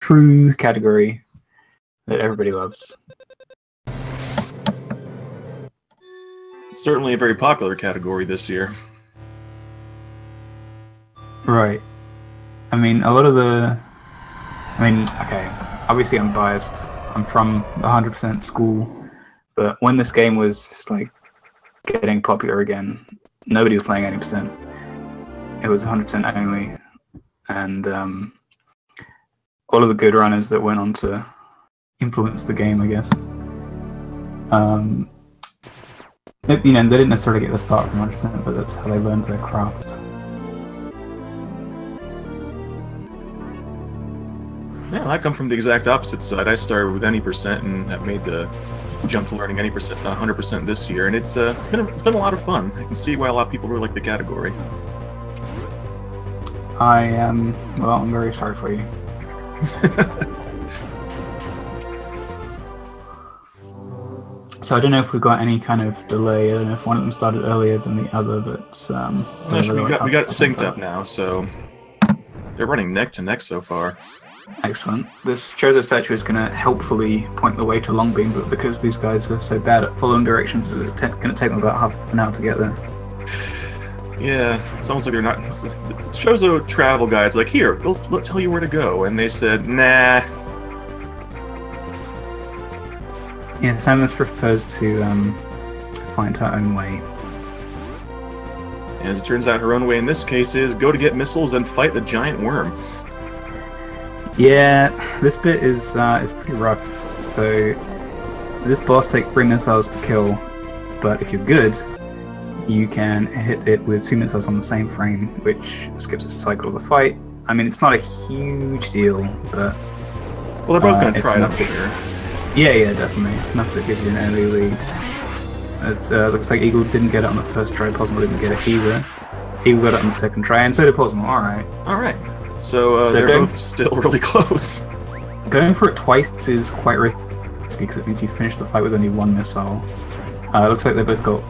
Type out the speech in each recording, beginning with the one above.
true category that everybody loves. Certainly a very popular category this year. Right. I mean, a lot of the... I mean, okay, obviously I'm biased. I'm from the 100% school, but when this game was just like getting popular again, nobody was playing 80%. It was 100% only, and all of the good runners that went on to influence the game, I guess. You know, they didn't necessarily get the start from 100%, but that's how they learned their craft. Yeah, I come from the exact opposite side. I started with any percent and have made the jump to learning any percent, 100% this year, and it's been a lot of fun. I can see why a lot of people really like the category. Well, I'm very sorry for you. So I don't know if we've got any kind of delay. I don't know if one of them started earlier than the other, but we got it synced up now, so they're running neck to neck so far. Excellent. This Chozo statue is going to helpfully point the way to Longbeam, but because these guys are so bad at following directions, it's going to take them about half an hour to get there. Yeah, it's almost like they're not... The Chozo travel guide's like, here, we'll tell you where to go, and they said, nah. Yeah, Samus proposed to find her own way. As it turns out, her own way in this case is go to get missiles and fight a giant worm. Yeah, this bit is pretty rough. So this boss takes 3 missiles to kill, but if you're good, you can hit it with 2 missiles on the same frame, which skips the cycle of the fight. I mean, it's not a huge deal, but well, they're both going to try it, I'm sure. Yeah, definitely. It's enough to give you an early lead. It looks like Eagle didn't get it on the first try. Pollsmor didn't get it either. Eagle got it on the second try, and so did Pollsmor. All right. So they're both still really close. Going for it twice is quite risky because it means you finish the fight with only 1 missile. It looks like they both got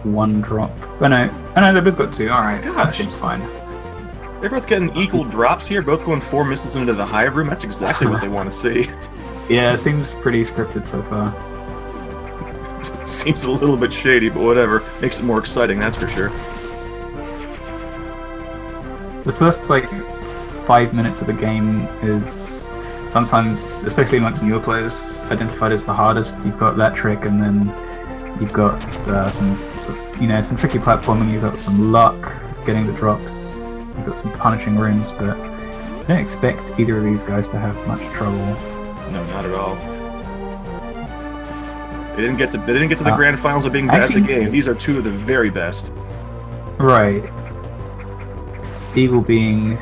1 drop. Oh no, they both got 2. All right, that seems fine. They're both getting equal drops here. Both going 4 missiles into the hive room. That's exactly what they want to see. Yeah, it seems pretty scripted so far. Seems a little bit shady, but whatever. Makes it more exciting, that's for sure. The first, 5 minutes of the game is sometimes, especially amongst newer players, identified as the hardest. You've got that trick, and then you've got some tricky platforming. You've got some luck getting the drops. You've got some punishing rooms, but I don't expect either of these guys to have much trouble. No, not at all. They didn't get to the grand finals of being bad at the game. These are 2 of the very best. Right. Eagle being,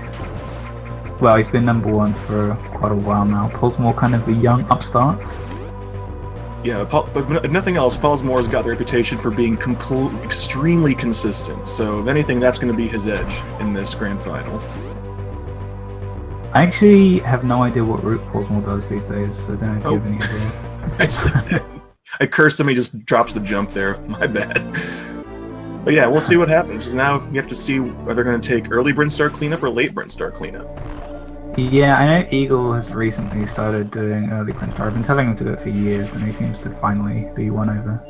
well, he's been #1 for quite a while now. Pollsmor kind of the young upstart. Yeah, but if nothing else, Pollsmor's got the reputation for being extremely consistent. So if anything, that's going to be his edge in this grand final. I actually have no idea what route Pollsmor does these days. So I don't know if you have any idea. I cursed him, he just drops the jump there. My bad. But yeah, we'll see what happens. Now you have to see whether they're going to take early Brinstar cleanup or late Brinstar cleanup. Yeah, I know Eagle has recently started doing early Brinstar. I've been telling him to do it for years, and he seems to finally be won over.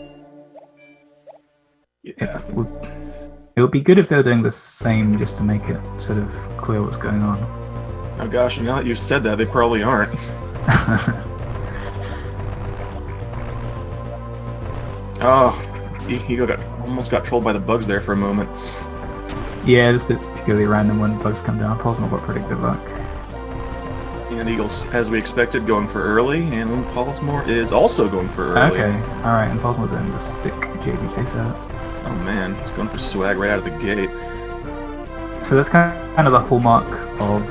Yeah. It would be good if they were doing the same, just to make it sort of clear what's going on. Oh gosh, now that you've said that, they probably aren't. Oh, he almost got trolled by the bugs there for a moment. Yeah, this bit's purely random when bugs come down. Pollsmor got pretty good luck. And Eagles, as we expected, going for early, and Pollsmor is also going for early. Okay, alright, and Pollsmor doing the sick JBK setups. Oh man, he's going for swag right out of the gate. So that's kind of the hallmark of,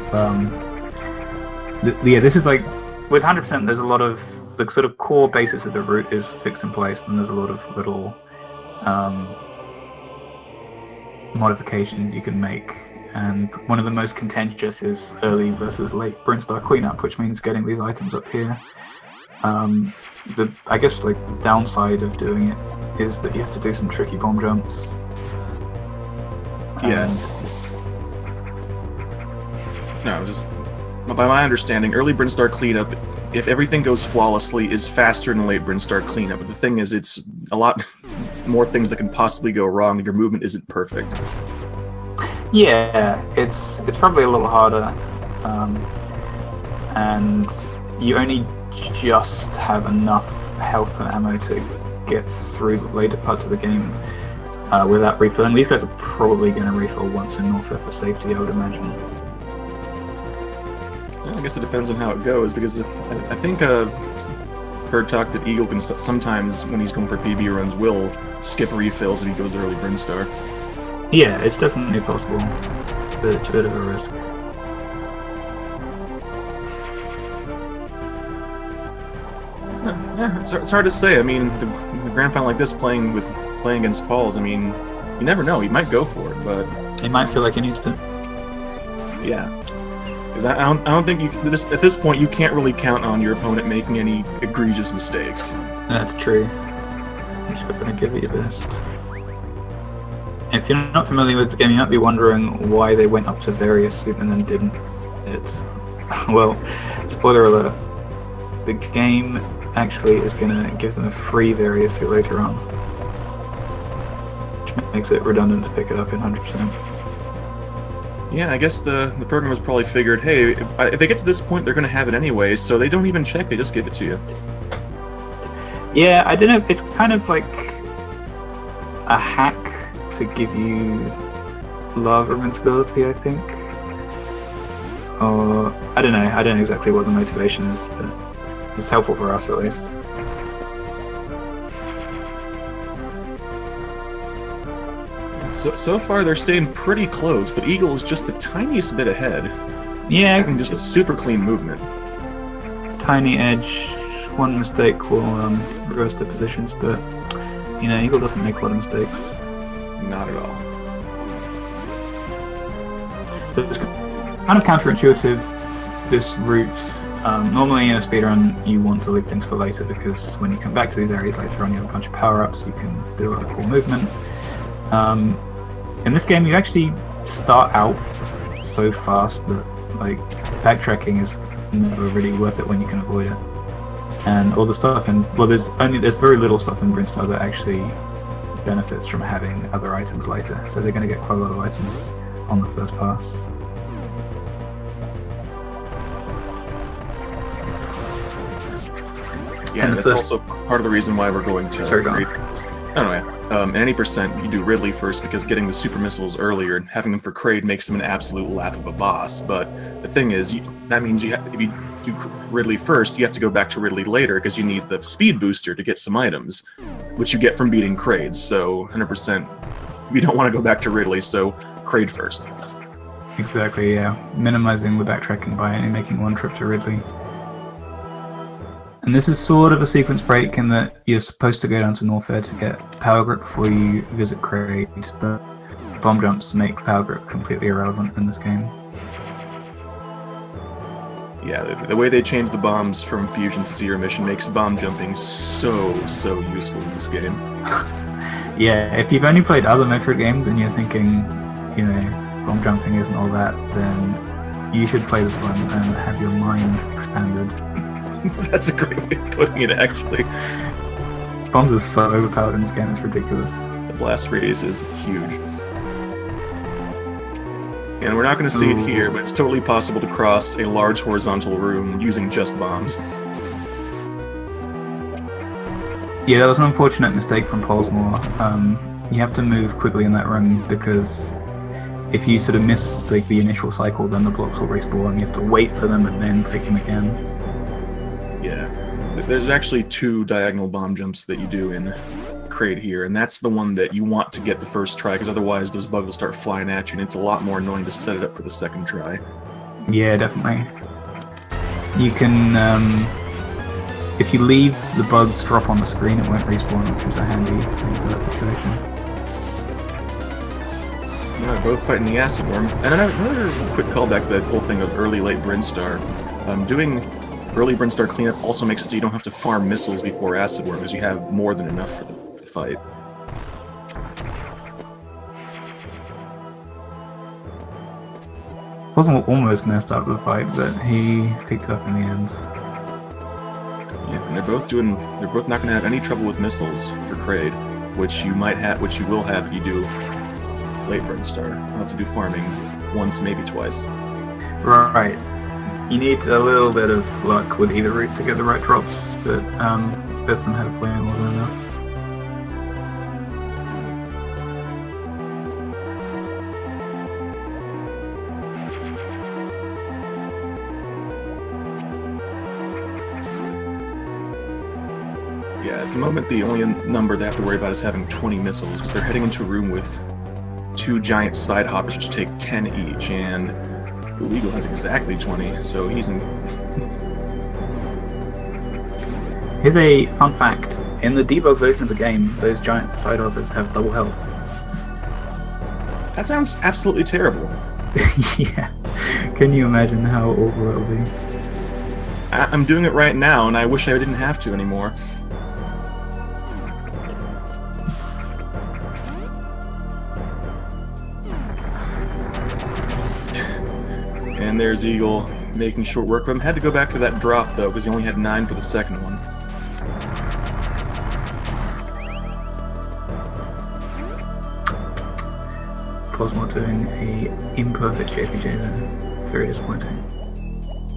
this is like, with 100%, there's a lot of, the sort of core basis of the route is fixed in place, and there's a lot of little modifications you can make. And one of the most contentious is early versus late Brinstar cleanup, which means getting these items up here. I guess the downside of doing it is that you have to do some tricky bomb jumps. Yes. No, just by my understanding, early Brinstar cleanup, if everything goes flawlessly, is faster than late Brinstar cleanup. But the thing is, it's a lot more things that can possibly go wrong if your movement isn't perfect. Yeah, it's probably a little harder, and you only just have enough health and ammo to get through the later parts of the game without refilling. These guys are probably going to refill once in Norfair for safety, I would imagine. Well, I guess it depends on how it goes, because I think heard talk that Eagle can sometimes, when he's going for PB runs, will skip refills if he goes early Brinstar. Yeah, it's definitely possible, but it's a bit of a risk. Yeah, it's hard to say. I mean, the grand final like this, playing against Pauls, I mean, you never know. He might go for it, but He might feel like he needs to. yeah, because I don't think at this point you can't really count on your opponent making any egregious mistakes. That's true. He's going to give it your best. If you're not familiar with the game, you might be wondering why they went up to various soon and then didn't. Well, spoiler alert, the game actually is going to give them a free various suit later on, which makes it redundant to pick it up in 100%. Yeah, I guess the programmers probably figured, hey, if they get to this point, they're going to have it anyway, so they don't even check, they just give it to you. Yeah, I don't know, it's kind of like a hack to give you lava invincibility, I think. Or, I don't know exactly what the motivation is, but it's helpful for us at least. So far they're staying pretty close, but Eagle is just the tiniest bit ahead. Yeah, Having just a super clean movement. Tiny edge, one mistake will reverse the positions, but you know, Eagle doesn't make a lot of mistakes. Not at all. So it's kind of counterintuitive, this route. Normally in a speedrun you want to leave things for later, because when you come back to these areas later on you have a bunch of power-ups, you can do a lot of cool movement. In this game you actually start out so fast that like backtracking is never really worth it when you can avoid it. And all the stuff in, well, there's very little stuff in Brinstar that actually benefits from having other items later, so they're going to get quite a lot of items on the first pass. Yeah, and that's also part of the reason why we're going to create. Anyway, in any percent, you do Ridley first, because getting the super missiles earlier and having them for Kraid makes him an absolute laugh of a boss. But the thing is, that means if you do Ridley first, you have to go back to Ridley later, because you need the speed booster to get some items, which you get from beating Kraid. So 100%, you don't want to go back to Ridley, so Kraid first. Exactly, yeah. Minimizing the backtracking by only making one trip to Ridley. And this is sort of a sequence break in that you're supposed to go down to Norfair to get Power Grip before you visit Kraid, but bomb jumps make Power Grip completely irrelevant in this game. Yeah, the way they changed the bombs from Fusion to Zero Mission makes bomb jumping so useful in this game. Yeah, if you've only played other Metroid games and you're thinking, you know, bomb jumping isn't all that, then you should play this one and have your mind expanded. That's a great way of putting it, actually. Bombs are so overpowered in this game, it's ridiculous. The blast radius is huge. And we're not going to see it here, but it's totally possible to cross a large horizontal room using just bombs. Yeah, that was an unfortunate mistake from Pollsmor. You have to move quickly in that room, because if you sort of miss like the initial cycle, then the blocks will respawn. You have to wait for them and then break them again. Yeah, there's actually 2 diagonal bomb jumps that you do in Kraid here, and that's the one that you want to get the first try, because otherwise those bugs will start flying at you, and it's a lot more annoying to set it up for the second try. Yeah, definitely. You can, if you leave the bugs drop on the screen, it won't respawn, which is a handy thing for that situation. Yeah, both fighting the acid worm. And another quick callback to that whole thing of early-late Brinstar. Doing early Brinstar cleanup also makes it so you don't have to farm missiles before acid worm, because you have more than enough for the fight. Pollsmor almost messed up the fight, but he picked up in the end. Yeah, and they're both not gonna have any trouble with missiles for Kraid, which you will have if you do late burn star. You'll have to do farming once, maybe twice. Right. You need a little bit of luck with either route to get the right drops, but Bethlehem had way more than enough. Yeah, at the moment the only number they have to worry about is having 20 missiles, because they're heading into a room with 2 giant side hoppers which take 10 each, and Eagle has exactly 20, so he's in... Here's a fun fact. In the debug version of the game, those giant side hoppers have double health. That sounds absolutely terrible. Yeah. Can you imagine how awful it'll be? I'm doing it right now, and I wish I didn't have to anymore. And there's Eagle making short work of him. Had to go back for that drop, though, because he only had 9 for the second one. Pollsmor doing a imperfect JPJ there. Very disappointing.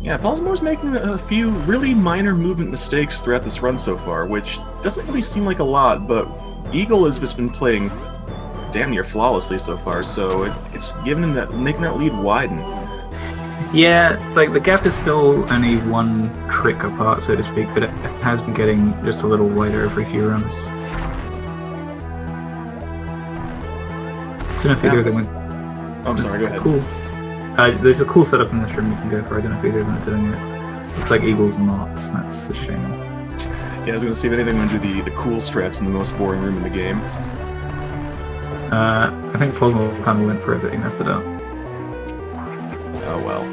Yeah, Pollsmor's making a few really minor movement mistakes throughout this run so far, which doesn't really seem like a lot, but Eagle has just been playing damn near flawlessly so far, so it's giving him that, making that lead widen. Yeah, like the gap is still only one trick apart, so to speak, but it has been getting just a little wider every few runs. I don't know if either of them went... Oh, I'm sorry, go ahead. Cool. There's a cool setup in this room you can go for. I don't know if either of them are doing it. Looks like Eagle's not, that's a shame. Yeah, I was going to see if anything went to the cool strats in the most boring room in the game. I think Pollsmor kind of went for it, but he messed it up. Oh well.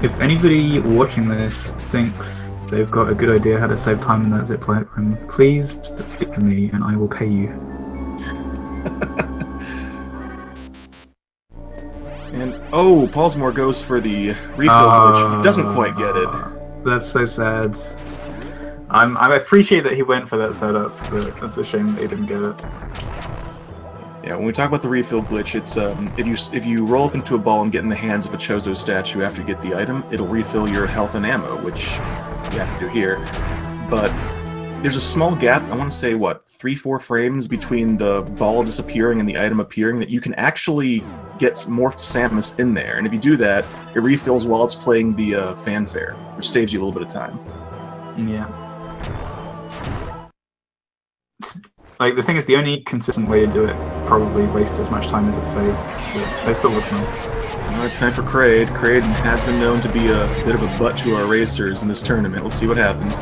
If anybody watching this thinks they've got a good idea how to save time in that zipline room, please speak to me and I will pay you. And oh, Pollsmor goes for the refill glitch. Doesn't quite get it. That's so sad. I appreciate that he went for that setup, but that's a shame that he didn't get it. Yeah, when we talk about the refill glitch, it's if you roll up into a ball and get in the hands of a Chozo statue after you get the item, it'll refill your health and ammo, which you have to do here. But there's a small gap, I want to say, what, 3-4 frames between the ball disappearing and the item appearing, that you can actually get Morphed Samus in there. And if you do that, it refills while it's playing the fanfare, which saves you a little bit of time. Yeah. Like, the thing is, the only consistent way to do it probably wastes as much time as it saves, but it still looks nice. Now it's time for Kraid. Kraid has been known to be a bit of a butt to our racers in this tournament. Let's see what happens.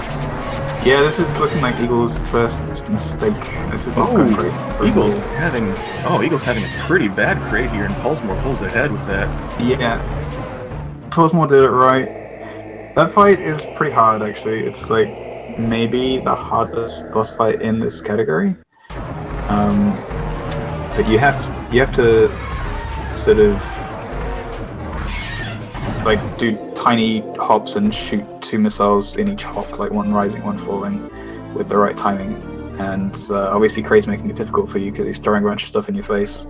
Yeah, this is looking like Eagle's first mistake. This is not going great. Eagle's having a pretty bad Kraid here, and Pollsmor pulls ahead with that. Yeah. Pollsmor did it right. That fight is pretty hard, actually. It's like maybe the hardest boss fight in this category. But you have to sort of like do tiny hops and shoot 2 missiles in each hop, like one rising, one falling, with the right timing. And obviously Kraid's making it difficult for you because he's throwing a bunch of stuff in your face.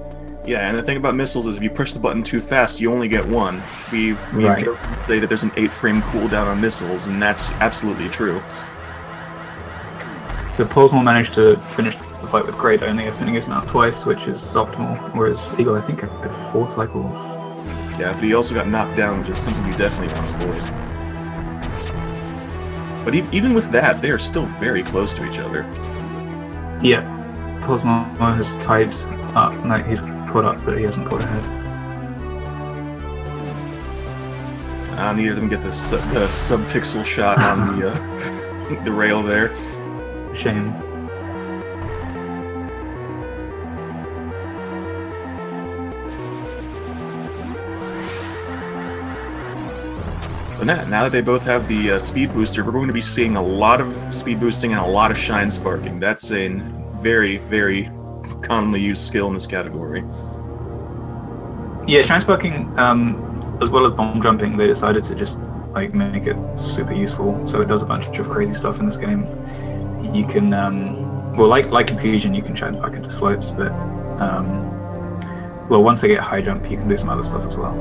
Yeah, and the thing about missiles is if you push the button too fast, you only get one. We say that there's an 8-frame cooldown on missiles, and that's absolutely true. So Pollsmor managed to finish the fight with Kraid only opening his mouth twice, which is optimal, whereas Eagle, I think, had 4 cycles. Yeah, but he also got knocked down, which is something you definitely want to avoid. But even with that, they are still very close to each other. Yeah, Pollsmor has tied up, like he's caught up, but he hasn't caught ahead. Neither of them get the sub-pixel shot on the the rail there. Shame. But now that they both have the speed booster, we're going to be seeing a lot of speed boosting and a lot of shine sparking. That's a very, very commonly used skill in this category. Yeah, shine sparking, as well as bomb jumping, they decided to just like make it super useful. So it does a bunch of crazy stuff in this game. You can, well, like in Fusion, you can shine spark into slopes, but well, once they get high jump, you can do some other stuff as well.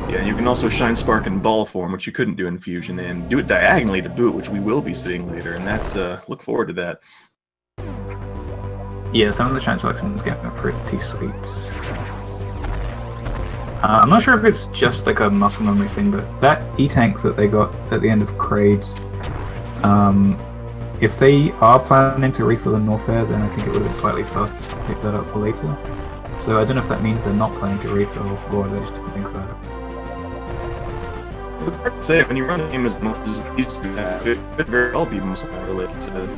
Yeah, you can also shine spark in ball form, which you couldn't do in Fusion, and do it diagonally to boot, which we will be seeing later, and that's look forward to that. Yeah, some of the shine sparks in this game are pretty sweet. I'm not sure if it's just like a muscle memory thing, but that E-Tank that they got at the end of Kraid, if they are planning to refill in Norfair, then I think it would have been slightly faster to pick that up for later. So I don't know if that means they're not planning to refill, or they just didn't think about it. It's hard to say, when you run a game as much as these two have, it could very well be muscle related to it.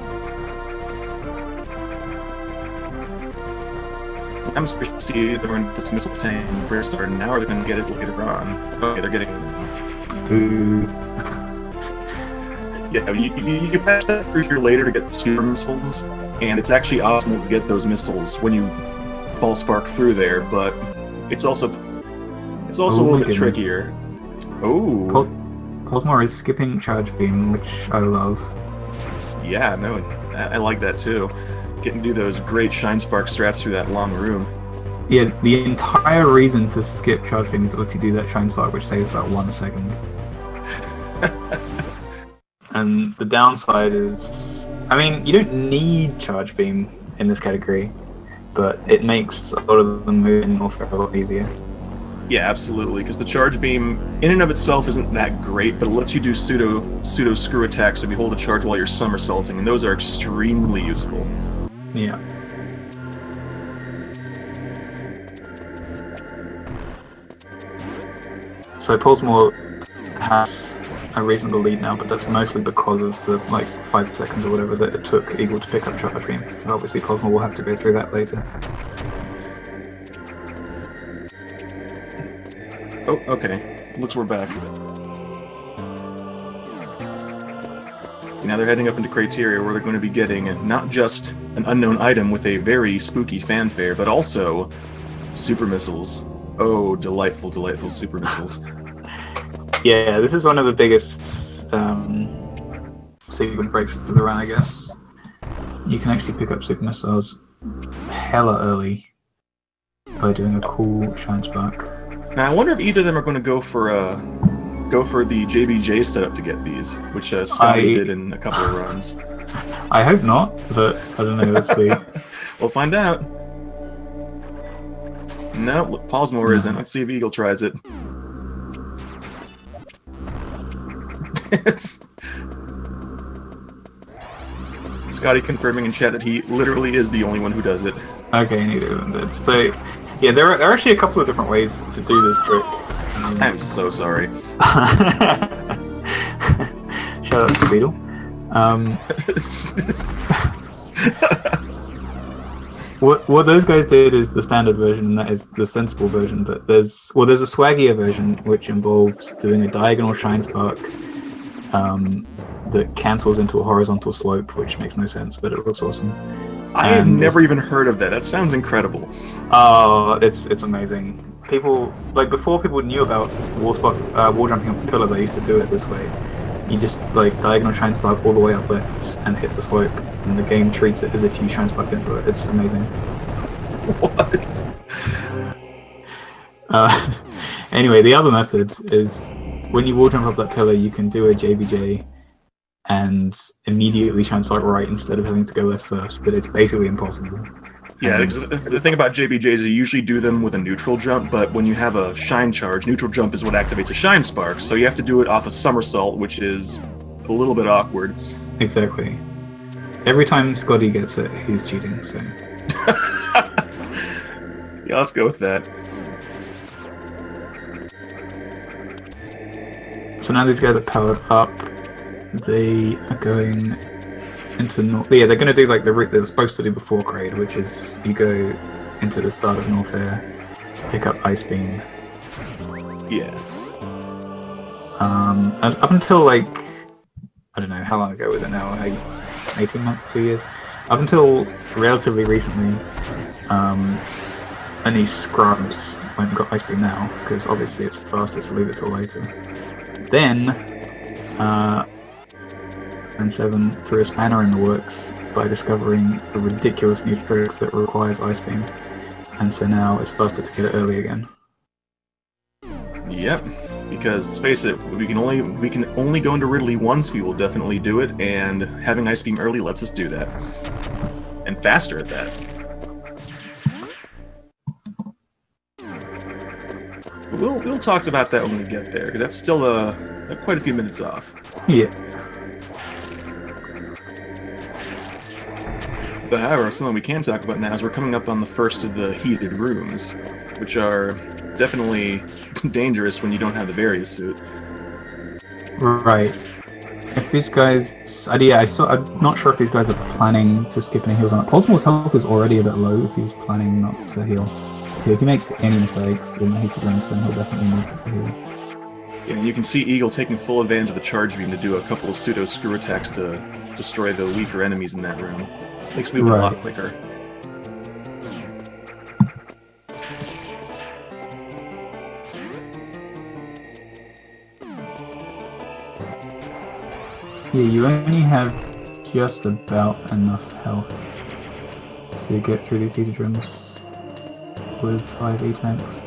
I'm supposed to see they were in this missile tank and Bristar, and now are they going to get it later on? Okay, they're getting it. Ooh. Yeah, you patch that through here later to get the super missiles, and it's actually optimal to get those missiles when you ball spark through there, but it's also a little bit trickier. Oh, Pollsmor is skipping charge beam, which I love. Yeah, no, I like that too. Getting to do those great shine spark strats through that long room. Yeah, the entire reason to skip charge beam is to let you do that shine spark, which saves about 1 second. And the downside is, I mean, you don't need charge beam in this category, but it makes a lot of them move in Norfair a lot easier. Yeah, absolutely, because the charge beam in and of itself isn't that great, but it lets you do pseudo screw attacks if you hold a charge while you're somersaulting, and those are extremely useful. Yeah. So Pollsmor has a reasonable lead now, but that's mostly because of the like 5 seconds or whatever that it took Eagle to pick up charge beams. So obviously Pollsmor will have to go through that later. Oh, okay. Looks we're back. Now they're heading up into Criteria, where they're going to be getting not just an unknown item with a very spooky fanfare, but also super missiles. Oh, delightful, delightful super missiles. Yeah, this is one of the biggest sequence breaks of the run, I guess. You can actually pick up super missiles hella early by doing a cool shine spark. Now I wonder if either of them are going to go for the JBJ setup to get these, which Scotty did in a couple of runs. I hope not, but I don't know. Let's see. We'll find out. No, Pollsmor isn't. Let's see if Eagle tries it. Scotty confirming in chat that he literally is the only one who does it. Okay, neither of them did. So, yeah, there are actually a couple of different ways to do this trick. I'm so sorry. Shout out to Beetle. What those guys did is the standard version, and that is the sensible version. But there's a swaggier version which involves doing a diagonal shine spark that cancels into a horizontal slope, which makes no sense, but it looks awesome. I have never even heard of that. That sounds incredible. Oh, it's amazing. People, like, before people knew about wall jumping up a pillar, they used to do it this way. You just like diagonal shine spark all the way up left and hit the slope, and the game treats it as if you shine sparked into it. It's amazing. What? Anyway, the other method is when you wall jump up that pillar, you can do a JBJ and immediately shine spark right instead of having to go left first, but it's basically impossible. Yeah, the thing about JBJs is you usually do them with a neutral jump, but when you have a shine charge, neutral jump is what activates a shine spark, so you have to do it off a somersault, which is a little bit awkward. Exactly. Every time Scotty gets it, he's cheating, so... Yeah, let's go with that. So now these guys are powered up. They are going into North. Yeah, they're going to do like the route they were supposed to do before Kraid, which is you go into the start of Norfair, pick up Ice Beam. Yeah. And up until like, I don't know, how long ago was it now? 18 months, 2 years? Up until relatively recently, only scrubs went and got ice beam now, because obviously it's faster to leave it till later. Then, and 7 threw a spanner in the works by discovering a ridiculous new trick that requires ice beam, and so now it's faster to get it early again. Yep, because let's face it, we can only go into Ridley once. We will definitely do it, and having ice beam early lets us do that, and faster at that. But we'll talk about that when we get there, because that's still quite a few minutes off. Yeah. But however, something we can talk about now is we're coming up on the first of the heated rooms, which are definitely dangerous when you don't have the Varia suit. Right. If these guys... yeah, I'm not sure if these guys are planning to skip any heals on it. Pollsmor's health is already a bit low if he's planning not to heal. So if he makes any mistakes in the heated rooms, then he'll definitely need to heal. Yeah, and you can see Eagle taking full advantage of the charge beam to do a couple of pseudo screw attacks to destroy the weaker enemies in that room. Makes moving a lot quicker. Yeah, you only have just about enough health to get through these heated rooms with 5 E-tanks.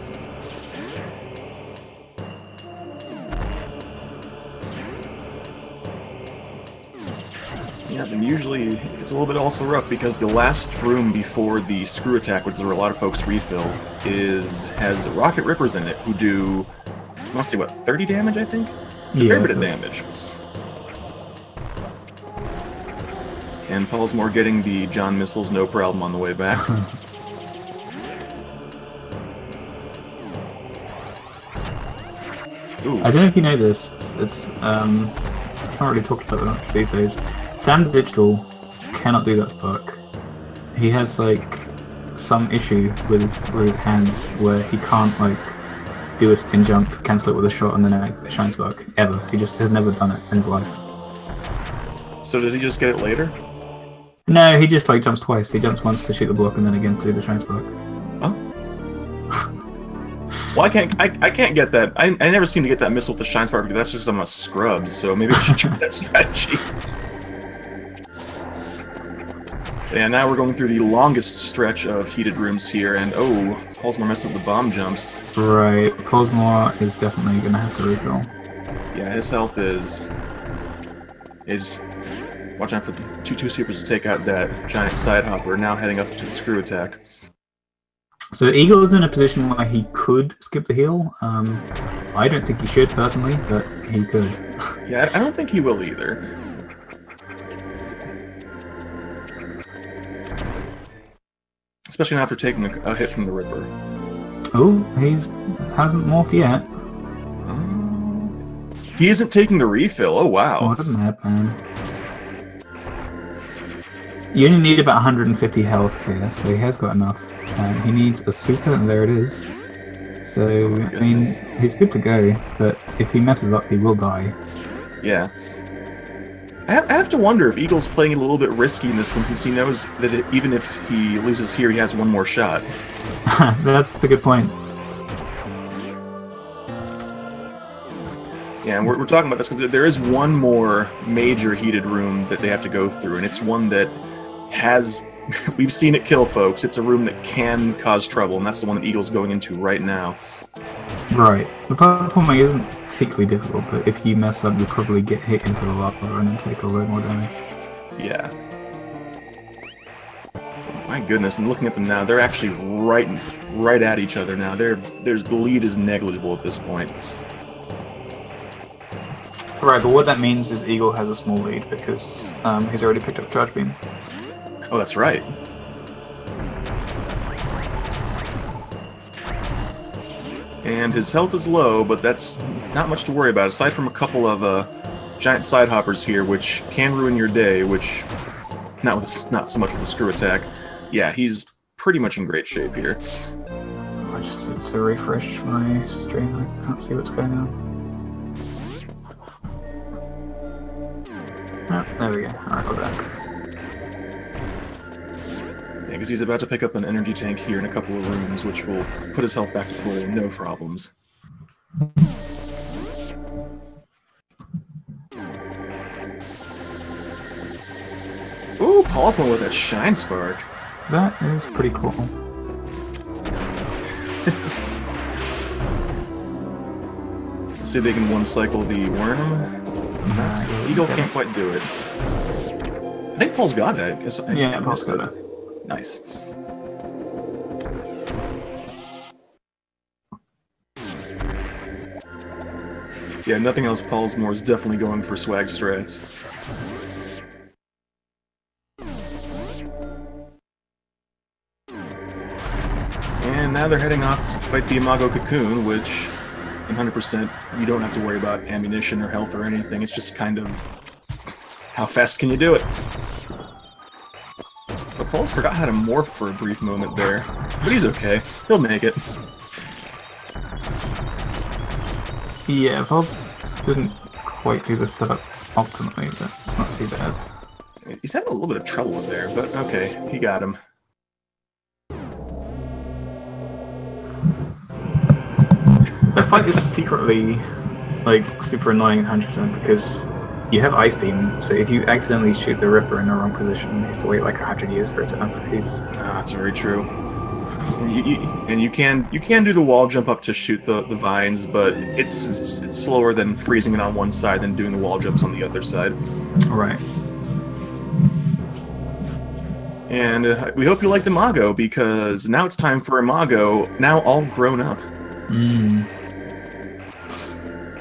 Yeah, and usually it's a little bit also rough because the last room before the screw attack, which is where a lot of folks refill, has Rocket Rippers in it who do, I want to say, what, 30 damage, I think? It's a fair bit of damage. And Pollsmor getting the John missiles, no problem on the way back. Ooh. I don't know if you know this, it's not really talked about that much these days. Sam Digital cannot do that spark. He has like some issue with his hands where he can't like do a spin jump, cancel it with a shot, and then a shine spark ever. He just has never done it in his life. So does he just get it later? No, he just like jumps twice. He jumps once to shoot the block, and then again to do the shine spark. Oh. Well, I can't get that. I never seem to get that missile with the shine spark because that's just I'm a scrub. So maybe I should try that strategy. And now we're going through the longest stretch of heated rooms here, and oh, Pollsmor messed up the bomb jumps. Right, Pollsmor is definitely gonna have to refill. Yeah, his health is watch out for the 2-2 supers to take out that giant side hopper. Now heading up to the screw attack. So Eagle is in a position where he could skip the heal. I don't think he should personally, but he could. Yeah, I don't think he will either. Especially after taking a hit from the Ripper. Oh, hasn't morphed yet. He isn't taking the refill. Oh wow. What didn't happen? You only need about 150 health here, so he has got enough. He needs a super, and there it is. So I mean, he's good to go. But if he messes up, he will die. Yeah. I have to wonder if Eagle's playing it a little bit risky in this one, since he knows that even if he loses here, he has one more shot. That's a good point. Yeah, and we're talking about this because there is one more major heated room that they have to go through, and it's one that has... we've seen it kill folks. It's a room that can cause trouble, and that's the one that Eagle's going into right now. Right. The platforming isn't particularly difficult, but if you mess up, you'll probably get hit into the lava and then take a lot more damage. Yeah. My goodness, and looking at them now, they're actually right at each other now. The lead is negligible at this point. Right, but what that means is Eagle has a small lead because he's already picked up Charge Beam. Oh, that's right. And his health is low, but that's not much to worry about, aside from a couple of giant side hoppers here, which can ruin your day, which... not so much with the screw attack. Yeah, he's pretty much in great shape here. I just need to refresh my stream, I can't see what's going on. Oh, there we go. Alright, we're back. Yeah, because he's about to pick up an energy tank here in a couple of rooms, which will put his health back to full, no problems. Ooh, Pollsmor with a Shine Spark. That is pretty cool. Let's see if they can one-cycle the worm. Eagle can't quite do it. I think Paul's got it. Yeah, Paul's got it. Nice. Yeah, nothing else. Pollsmor is definitely going for swag strats. And now they're heading off to fight the Imago Cocoon, which, 100%, you don't have to worry about ammunition or health or anything. It's just kind of how fast can you do it. But Paul's forgot how to morph for a brief moment there. But he's okay. He'll make it. Yeah, Paul's didn't quite do the setup optimally, but it's not too bad. He's having a little bit of trouble in there, but okay, he got him. The fight is secretly, like, super annoying at 100% because you have Ice Beam, so if you accidentally shoot the Ripper in the wrong position, you have to wait like 100 years for it to unfreeze. That's very true. And you can do the wall jump up to shoot the vines, but it's slower than freezing it on one side than doing the wall jumps on the other side. Right. And we hope you liked Imago, because now it's time for Imago, now all grown up.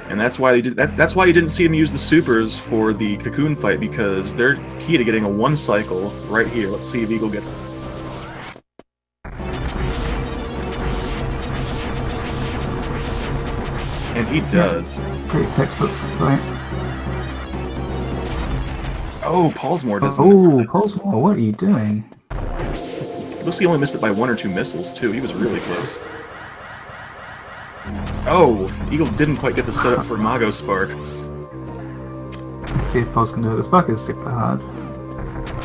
And that's why that's why you didn't see him use the supers for the Cocoon fight, because they're key to getting a one cycle right here. Let's see if Eagle gets them. And he does. Yeah, pretty textbook, right? Oh, Pollsmor doesn't. Oh, Pollsmor, what are you doing? Looks like he only missed it by 1 or 2 missiles, too. He was really close. Oh, Eagle didn't quite get the setup for Imago Spark. Let's see if Paul's can do it. The Spark is super hard.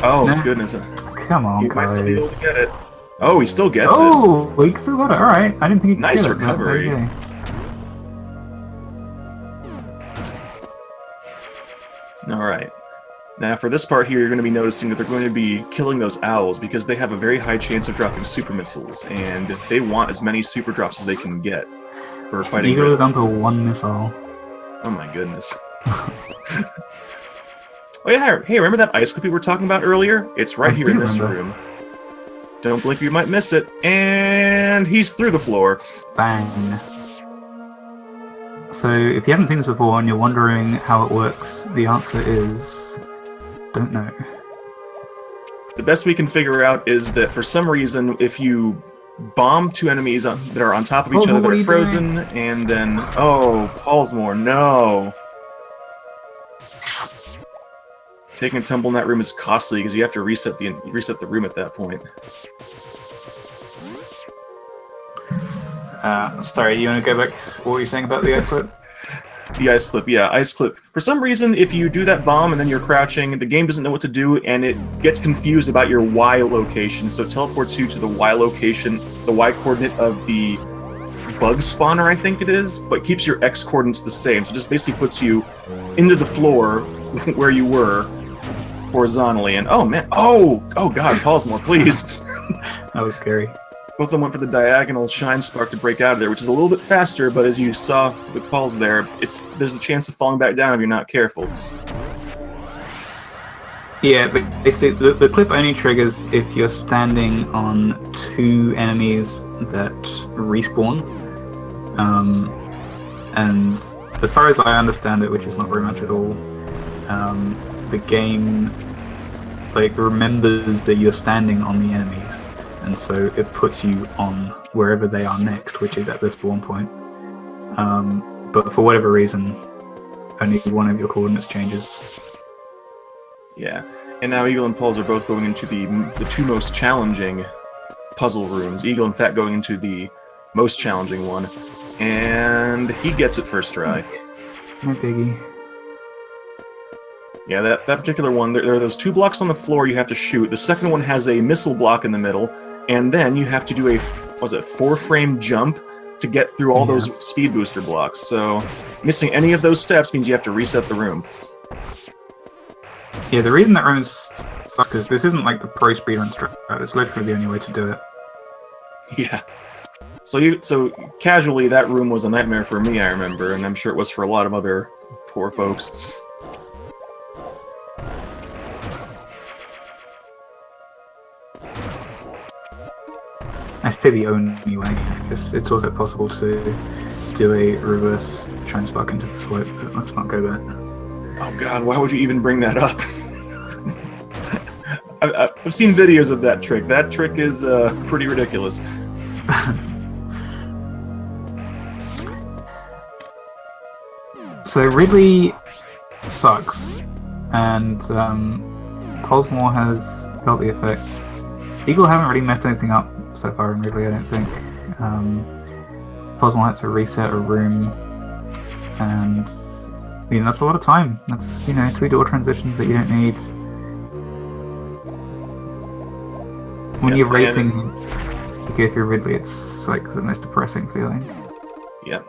Oh, goodness. Come on, he guys. might still be able to get it. Oh, he still gets it. Oh, he still got it. Alright, I didn't think he could nice get it. recovery. Okay. Alright. Now, for this part here, you're going to be noticing that they're going to be killing those owls because they have a very high chance of dropping super missiles, and they want as many super drops as they can get for fighting. Eagle is down to 1 missile. Oh my goodness. Oh yeah, hey, remember that ice clip we were talking about earlier? It's right here in this room. Don't blink, you might miss it. And he's through the floor. Bang. So, if you haven't seen this before and you're wondering how it works, the answer is... don't know. The best we can figure out is that for some reason, if you bomb 2 enemies that are on top of each other that are frozen, and then... Oh, Pollsmor, no! Taking a tumble in that room is costly because you have to reset the room at that point. Sorry, you want to go back? What were you saying about the ice clip? The ice clip, yeah, ice clip. For some reason, if you do that bomb and then you're crouching, the game doesn't know what to do, and it gets confused about your Y location, so it teleports you to the Y location, the Y coordinate of the bug spawner, I think it is, but keeps your X coordinates the same, so it just basically puts you into the floor where you were, horizontally, and oh man, oh god, Pollsmor, please. That was scary. Both of them went for the diagonal Shine Spark to break out of there, which is a little bit faster, but as you saw with Paul's there, there's a chance of falling back down if you're not careful. Yeah, but basically the clip only triggers if you're standing on 2 enemies that respawn. And as far as I understand it, which is not very much at all, the game like remembers that you're standing on the enemies, and so it puts you on wherever they are next, which is at the spawn point. But for whatever reason, only one of your coordinates changes. Yeah, and now Eagle and Pulse are both going into the 2 most challenging puzzle rooms. Eagle, in fact, going into the most challenging one, and he gets it first try. No biggie. Yeah, that particular one, there are those 2 blocks on the floor you have to shoot. The second one has a missile block in the middle, and then you have to do a, 4-frame jump to get through all those speed booster blocks. So missing any of those steps means you have to reset the room. Yeah, the reason that room sucks because this isn't like the pro speedrun strat. It's literally the only way to do it. Yeah. So casually, that room was a nightmare for me, I remember, and I'm sure it was for a lot of other poor folks. I say the only way. It's also possible to do a reverse transpark into the slope, but let's not go there. Oh god, why would you even bring that up? I've seen videos of that trick. That trick is pretty ridiculous. So Ridley sucks, and Pollsmor has felt the effects. Eagle haven't really messed anything up so far in Ridley, I don't think. Pollsmor had to reset a room, and that's a lot of time. That's 2 door transitions that you don't need. When you're racing, you go through Ridley, it's like the most depressing feeling. Yeah.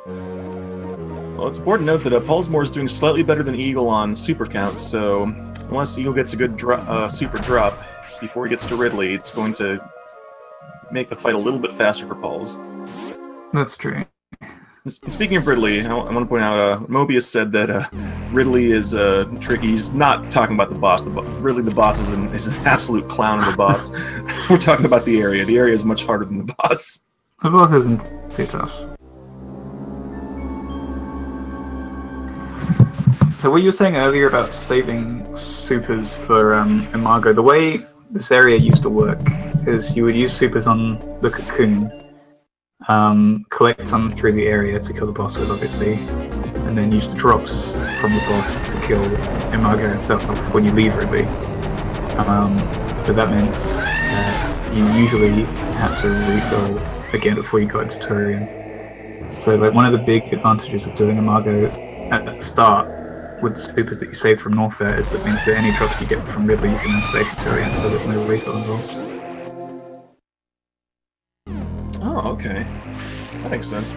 Well, it's important to note that Pollsmor is doing slightly better than Eagle on super count, so unless Eagle gets a good super drop before he gets to Ridley, it's going to make the fight a little bit faster for Pauls. That's true. Speaking of Ridley, I want to point out, Mobius said that Ridley is tricky. He's not talking about the boss. Ridley, the boss, is an absolute clown of a boss. We're talking about the area. The area is much harder than the boss. The boss isn't too tough. So what you were saying earlier about saving supers for Imago, the way this area used to work is you would use supers on the cocoon, collect some through the area to kill the boss with, obviously, and then use the drops from the boss to kill Imago itself when you leave Ridley. But that meant that you usually had to refill again before you got into Turian. So like one of the big advantages of doing Imago at the start with the supers that you saved from Norfair is that means that any drops you get from Ridley you can then save for Turian, so there's no refill involved. Oh, okay. That makes sense.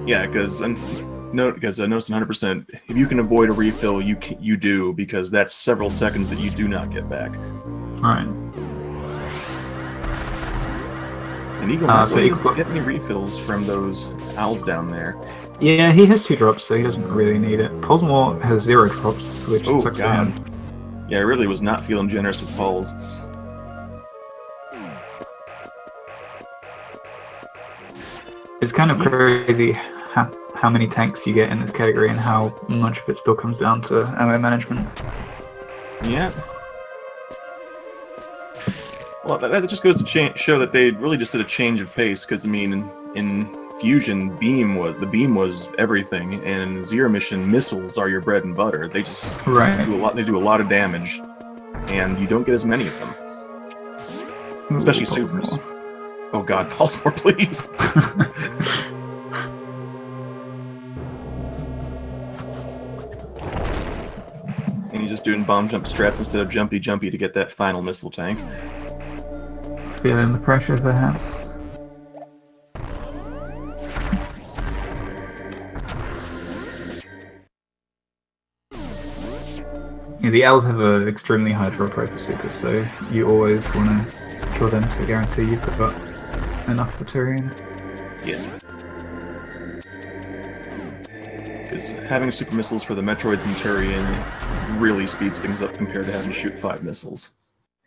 Yeah, because notice 100%, if you can avoid a refill, you do, because that's several seconds that you do not get back. Right. And Eagle doesn't get any refills from those owls down there. Yeah, he has 2 drops, so he doesn't really need it. Pollsmor has 0 drops, which sucks for him. Yeah, I really was not feeling generous with Pauls. It's kind of crazy how many tanks you get in this category and how much of it still comes down to ammo management. Yeah. Well, that just goes to show that they really just did a change of pace, because, I mean, in Fusion, the beam was everything, and in Zero Mission, missiles are your bread and butter. They just do a lot of damage, and you don't get as many of them. Especially supers. Oh god, Pollsmor, please! And you're just doing bomb jump strats instead of jumpy to get that final missile tank. Feeling the pressure, perhaps? Yeah, the owls have an extremely high drop rate for supers, so you always want to kill them to guarantee you've got enough for Turian. Yeah. Because having super missiles for the Metroids and Turian really speeds things up compared to having to shoot 5 missiles.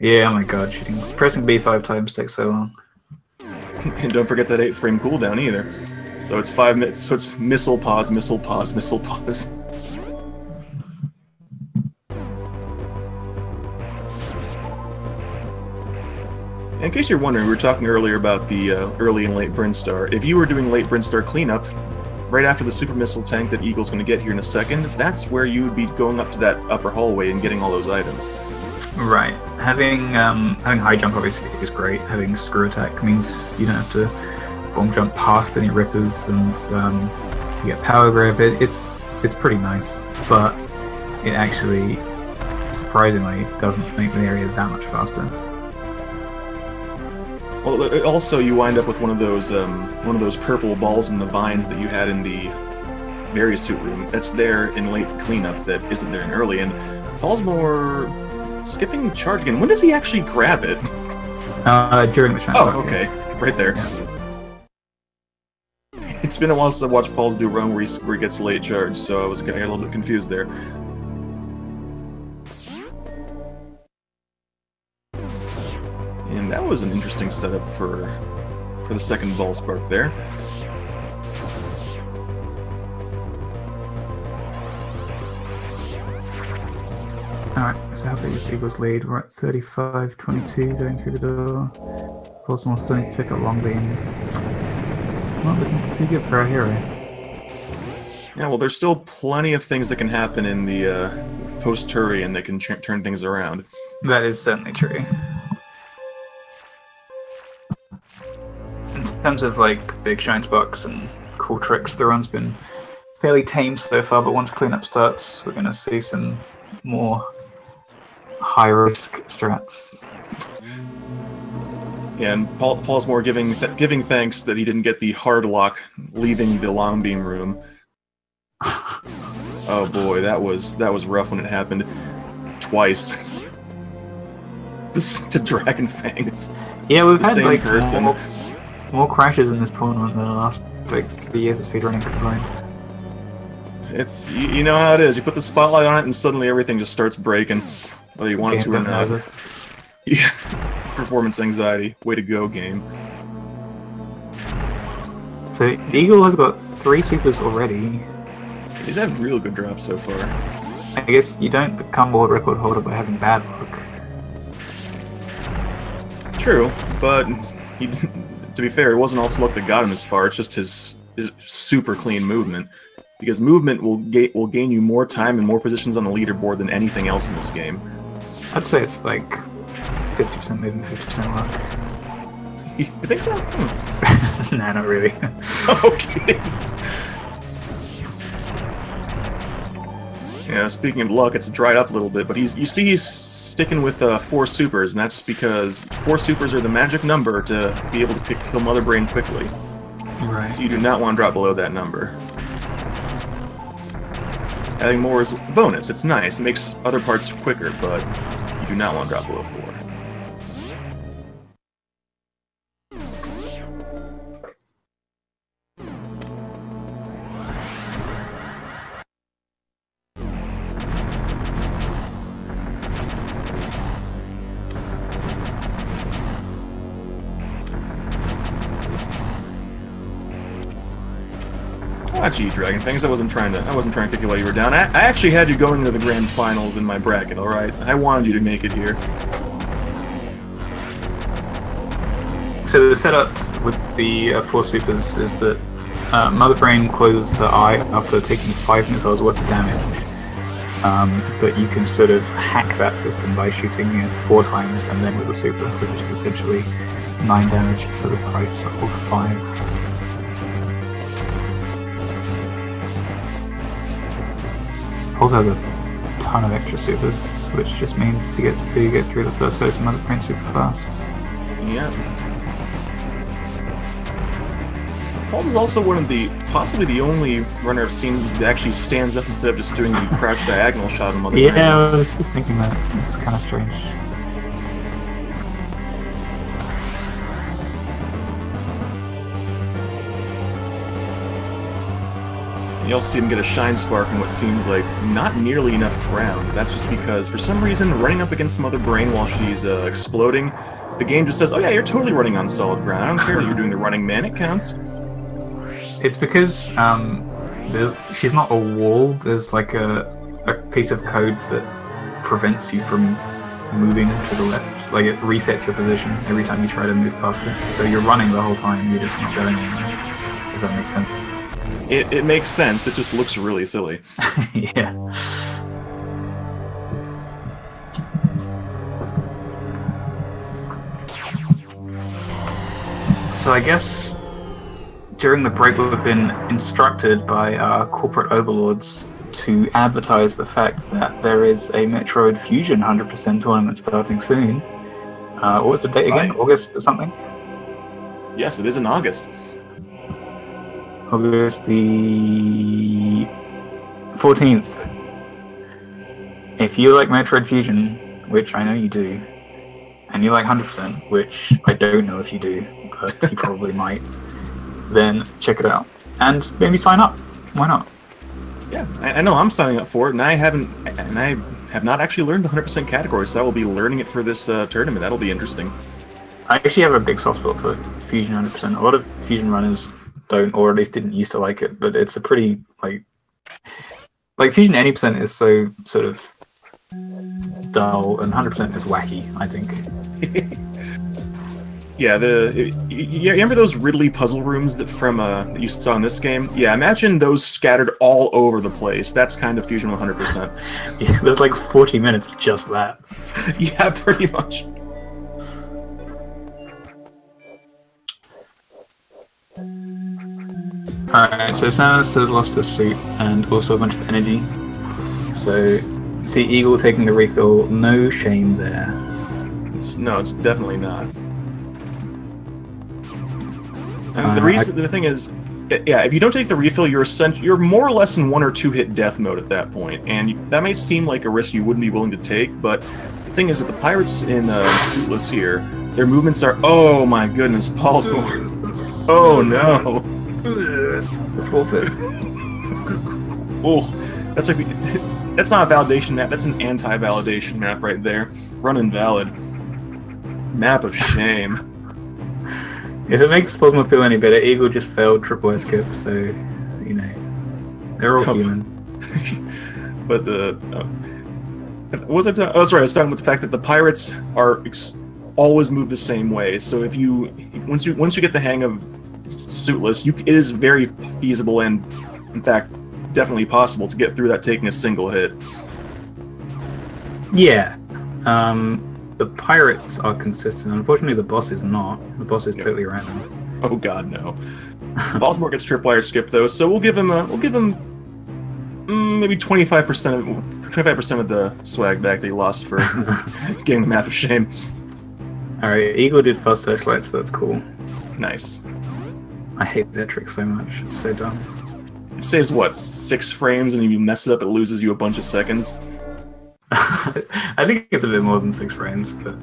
Yeah, oh my god, pressing B 5 times takes so long. And don't forget that 8-frame cooldown either. So it's 5 minutes, so it's missile pause, missile pause, missile pause. In case you're wondering, we were talking earlier about the early and late Brinstar. If you were doing late Brinstar cleanup, right after the super missile tank that Eagle's going to get here in a second, that's where you would be going up to that upper hallway and getting all those items. Right. Having high jump obviously is great. Having screw attack means you don't have to bomb jump past any rippers, and you get power grab. It's pretty nice, but it actually surprisingly, doesn't make the area that much faster. Well, also you wind up with one of those purple balls in the vines that you had in the Various Suit room. That's there in late cleanup that isn't there in early. And Pollsmor skipping charge again. When does he actually grab it? During the shine. Oh, okay, right there. Yeah. It's been a while since I watched Paul's do a run where he gets late charge, so I got a little bit confused there. And that was an interesting setup for the second ball spark there. Alright, so how big is Eagle's lead? We're at 35-22 going through the door. Pollsmor starting to pick up long beam. It's not looking too good for our hero. Yeah, well, there's still plenty of things that can happen in the post-Turian that can turn things around. That is certainly true. In terms of like big shine sparks and cool tricks, the run's been fairly tame so far, but once cleanup starts, we're going to see some more high-risk strats. Yeah, and Pollsmor giving thanks that he didn't get the hard lock leaving the long beam room. Oh boy, that was rough when it happened twice. This to Dragon Fangs. Yeah, we've had like more crashes in this tournament than the last like 3 years of speedrunning combined. It's you know how it is. You put the spotlight on it, and suddenly everything just starts breaking, whether you want it to or not. Yeah, performance anxiety. Way to go, game. So Eagle has got 3 supers already. He's had real good drops so far. I guess you don't become world record holder by having bad luck. True, but to be fair, it wasn't also luck that got him as far. It's just his super clean movement. Because movement will gain you more time and more positions on the leaderboard than anything else in this game. I'd say it's like 50% movement, 50% luck. You think so? Nah, not really. Okay. Yeah, speaking of luck, it's dried up a little bit, but you see he's sticking with 4 supers, and that's because 4 supers are the magic number to be able to kill Mother Brain quickly. Right. So you do not want to drop below that number. Adding more is a bonus. It's nice. It makes other parts quicker, but you do not want to drop below 4. Ah, gee, Dragon Fangs, I wasn't trying to kick you while you were down. I actually had you going into the grand finals in my bracket, alright? I wanted you to make it here. So the setup with the 4 supers is that Mother Brain closes her eye after taking 5 missiles worth of damage. But you can sort of hack that system by shooting it 4 times and then with the super, which is essentially 9 damage for the price of 5. Also has a ton of extra supers, which just means he gets to get through the first phase of Mother Brain super fast. Yeah. Pauls is also one of possibly the only runner I've seen that actually stands up instead of just doing the crouch diagonal shot on Mother Brain. Yeah, I was just thinking that. It's kind of strange. You also see him get a shine spark in what seems like not nearly enough ground. That's just because, for some reason, running up against Mother Brain while she's exploding, the game just says, oh yeah, you're totally running on solid ground. I don't care that you're doing the running man, it counts. It's because she's not a wall, there's like a piece of code that prevents you from moving to the left. Like it resets your position every time you try to move past it. So you're running the whole time, you're just not going anywhere, if that makes sense. It makes sense, it just looks really silly. Yeah. So I guess during the break we've been instructed by our corporate overlords to advertise the fact that there is a Metroid Fusion 100% tournament starting soon. What was the date again? Right. August or something? Yes, it is in August. August the 14th. If you like Metroid Fusion, which I know you do, and you like 100%, which I don't know if you do, but you probably might, then check it out. And maybe sign up. Why not? Yeah, I know I'm signing up for it, and I have not actually learned the 100% category, so I will be learning it for this tournament. That'll be interesting. I actually have a big soft spot for Fusion 100%. A lot of Fusion runners don't, or at least didn't used to like it, but it's a pretty, like Fusion 80% is so sort of dull, and 100% is wacky, I think. Yeah, you remember those Ridley puzzle rooms that that you saw in this game? Yeah, imagine those scattered all over the place. That's kind of Fusion 100%. Yeah, there's like 40 minutes of just that. Yeah, pretty much. Alright, so Samus has lost her suit and also a bunch of energy. So, see Eagle taking the refill, no shame there. No, it's definitely not. And the thing is, yeah, if you don't take the refill, you're more or less in 1 or 2 hit death mode at that point, and that may seem like a risk you wouldn't be willing to take, but the thing is that the pirates in Suitless here, their movements are, oh my goodness, Pollsmor. Oh no. Forfeit. Oh, that's not a validation map, that's an anti-validation map right there. Run invalid. Map of shame. If it makes Pollsmor feel any better, Eagle just failed triple escape, so, you know, they're all human. But what was I talking? Oh, sorry, I was talking about the fact that the pirates are always move the same way. So if once you get the hang of Suitless, it is very feasible and, in fact, definitely possible to get through that taking a single hit. Yeah. The pirates are consistent. Unfortunately, the boss is not. The boss is totally random. Oh god, no. Pollsmor gets tripwire skip though, so we'll give him maybe 25% of the swag back that he lost for getting the map of shame. All right, Eagle did fast searchlights. So that's cool. Nice. I hate that trick so much. It's so dumb. It saves what, 6 frames, and if you mess it up, it loses you a bunch of seconds. I think it's a bit more than 6 frames, but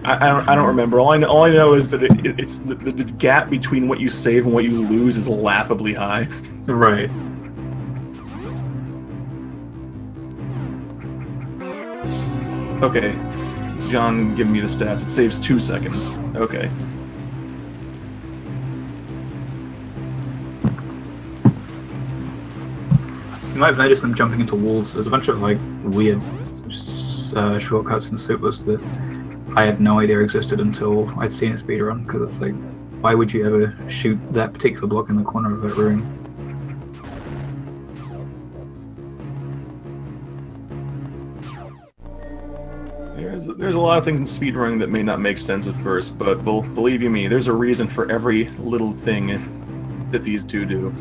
I don't remember. All I know is that it's the gap between what you save and what you lose is laughably high. Right. Okay, John, give me the stats. It saves 2 seconds. Okay. You might have noticed them jumping into walls. There's a bunch of like weird shortcuts in Suitless that I had no idea existed until I'd seen a speedrun, because it's like, why would you ever shoot that particular block in the corner of that room? There's a lot of things in speedrunning that may not make sense at first, but believe you me, there's a reason for every little thing that these two do.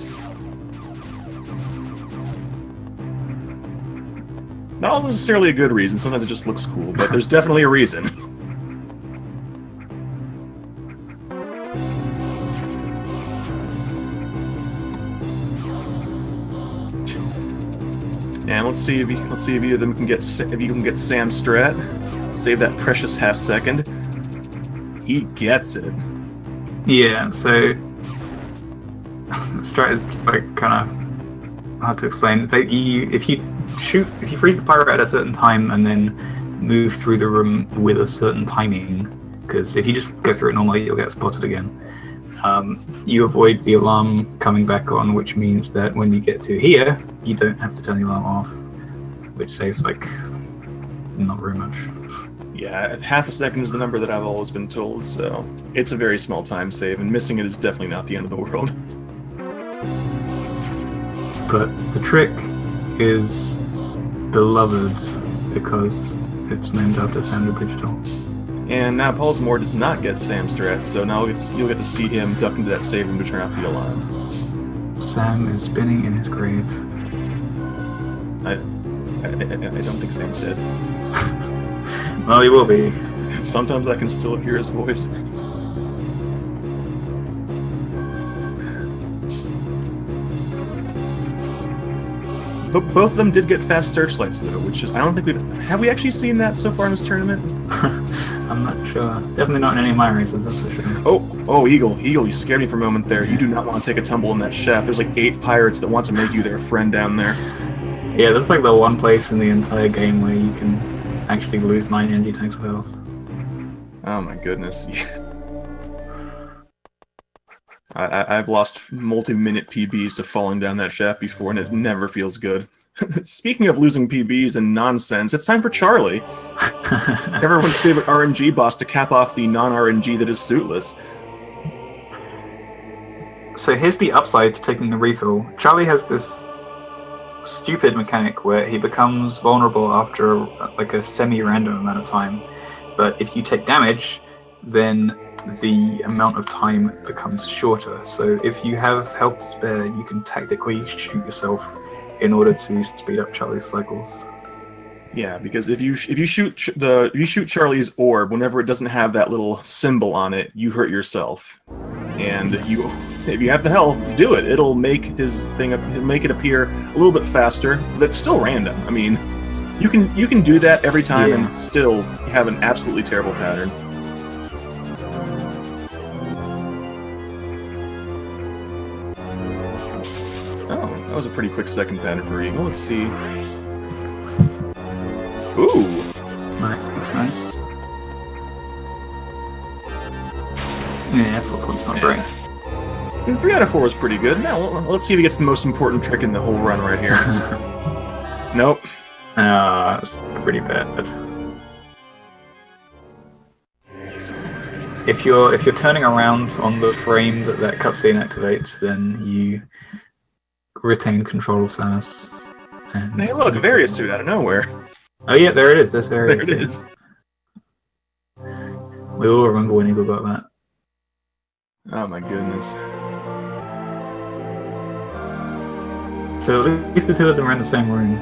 Not necessarily a good reason, sometimes it just looks cool, but there's definitely a reason. And let's see if either of them can get Sam Strat. Save that precious half second. He gets it. Yeah, so Strat is like kind of hard to explain. But if you freeze the pirate at a certain time and then move through the room with a certain timing, because if you just go through it normally, you'll get spotted again. You avoid the alarm coming back on, which means that when you get to here, you don't have to turn the alarm off, which saves like not very much. Yeah, half a second is the number that I've always been told, so it's a very small time save, and missing it is definitely not the end of the world. But the trick is beloved because it's named after Samuel Digital. And now Pollsmor does not get Sam Strat, so now you'll get to see him duck into that save room to turn off the alarm. Sam is spinning in his grave. I don't think Sam's dead. Well, he will be. Sometimes I can still hear his voice. But both of them did get fast searchlights, though, which is, I don't think have we actually seen that so far in this tournament? I'm not sure. Definitely not in any of my races, that's for sure. Oh, Eagle, you scared me for a moment there. You do not want to take a tumble in that shaft. There's like 8 pirates that want to make you their friend down there. Yeah, that's like the one place in the entire game where you can actually lose 9 energy tanks of health. Oh my goodness. I've lost multi-minute PBs to falling down that shaft before, and it never feels good. Speaking of losing PBs and nonsense, it's time for Charlie. Everyone's favorite RNG boss to cap off the non-RNG that is suitless. So here's the upside to taking the refill. Charlie has this stupid mechanic where he becomes vulnerable after like a semi-random amount of time. But if you take damage, then the amount of time becomes shorter. So if you have health to spare, you can tactically shoot yourself in order to speed up Charlie's cycles. Yeah, because if you shoot Charlie's orb, whenever it doesn't have that little symbol on it, you hurt yourself. And if you have the health, do it. It'll make it appear a little bit faster, but it's still random. I mean, you can do that every time and still have an absolutely terrible pattern. Oh, that was a pretty quick second pattern for Eagle. Let's see. Ooh! Nice, that's nice. Yeah, fourth one's not great. 3 out of 4 is pretty good. Now, let's see if he gets the most important trick in the whole run right here. Nope. That's pretty bad. If you're turning around on the frame that cutscene activates, then you retain control of Samus. And hey, look, a Various suit out of nowhere. Oh yeah, there it is. There's Various. There it is. We all remember when Eagle got that. Oh my goodness. So at least the two of them are in the same room.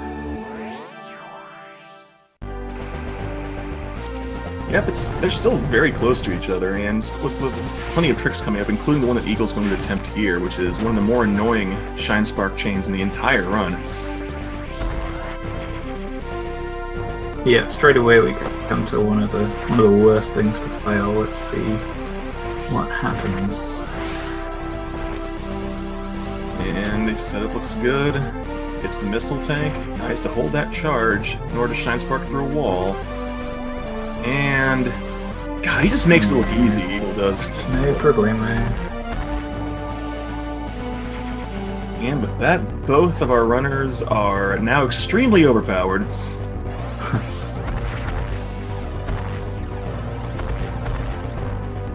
Yeah, but they're still very close to each other, and with plenty of tricks coming up, including the one that Eagle's going to attempt here, which is one of the more annoying Shine Spark chains in the entire run. Yeah, straight away we come to one of the worst things to fail. Let's see what happens. And the setup looks good. It's the missile tank. Nice to hold that charge in order to Shine Spark through a wall. And God, he just makes it look easy, Eagle does. No problemo. And with that, both of our runners are now extremely overpowered.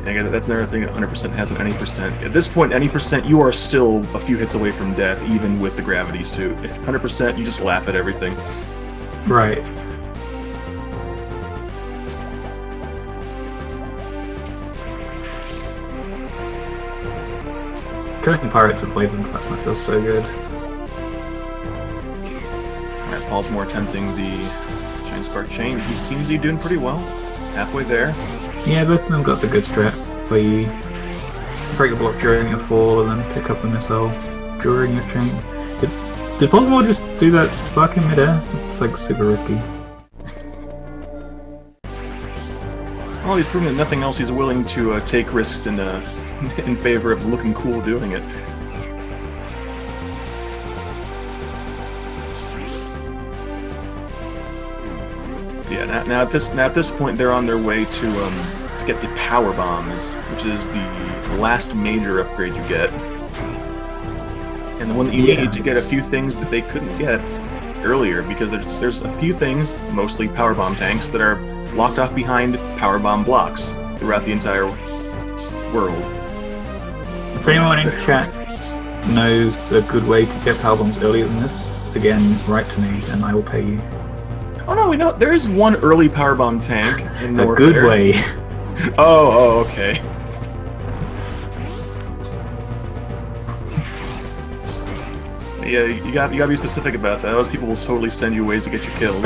And that's another thing that 100% has an any percent. At this point, any percent, you are still a few hits away from death, even with the gravity suit. 100%, you just laugh at everything. Right. Killing pirates with Blade and Plasma feels so good. Alright, Pollsmor attempting the Shine Spark chain. He seems to be doing pretty well. Halfway there. Yeah, both of them got the good strat where you break a block during your fall and then pick up the missile during your chain. Did Pollsmor just do that spark in midair? It's like super risky. Well, he's proven that nothing else he's willing to take risks in favor of looking cool doing it. Yeah, now at this point they're on their way to get the power bombs, which is the last major upgrade you get, and the one that you need to get a few things that they couldn't get earlier, because there's a few things, mostly power bomb tanks, that are locked off behind power bomb blocks throughout the entire world. If anyone in chat knows a good way to get power bombs earlier than this, again, write to me and I will pay you. Oh no, we know there is one early power bomb tank in Norfair. A good way. Oh, okay. Yeah, you gotta be specific about that. Otherwise, people will totally send you ways to get you killed.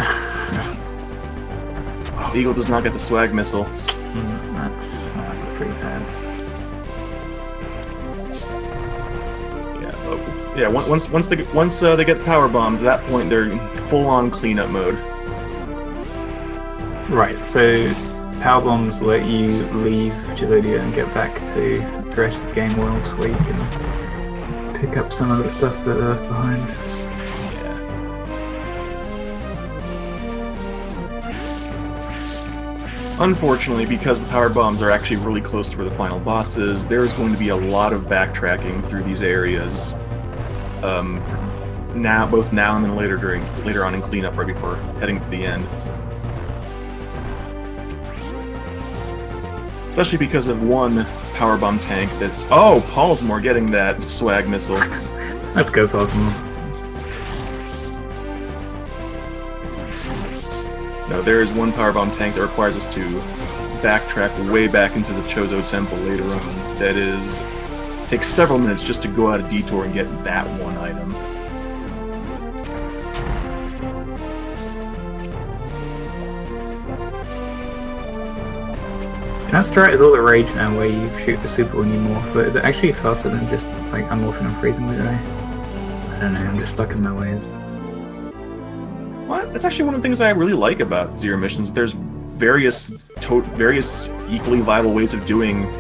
Eagle does not get the swag missile. That's pretty bad. Yeah, once they get power bombs, at that point they're in full-on cleanup mode. Right. So power bombs let you leave Gelodia and get back to the rest of the game world, where you can pick up some of the stuff that are left behind. Unfortunately, because the power bombs are actually really close to where the final boss is, there's going to be a lot of backtracking through these areas. Both now and then later on in cleanup, right before heading to the end. Especially because of one power bomb tank that's Pollsmor getting that swag missile. Let's go, Pollsmor. No, there is one power bomb tank that requires us to backtrack way back into the Chozo Temple later on. That takes several minutes just to go out a detour and get that one item. That strat is all the rage now, where you shoot the super when you morph, but is it actually faster than just like unmorphing and freezing the guy? I don't know, I'm just stuck in my ways. What? That's actually one of the things I really like about Zero Missions. There's various equally viable ways of doing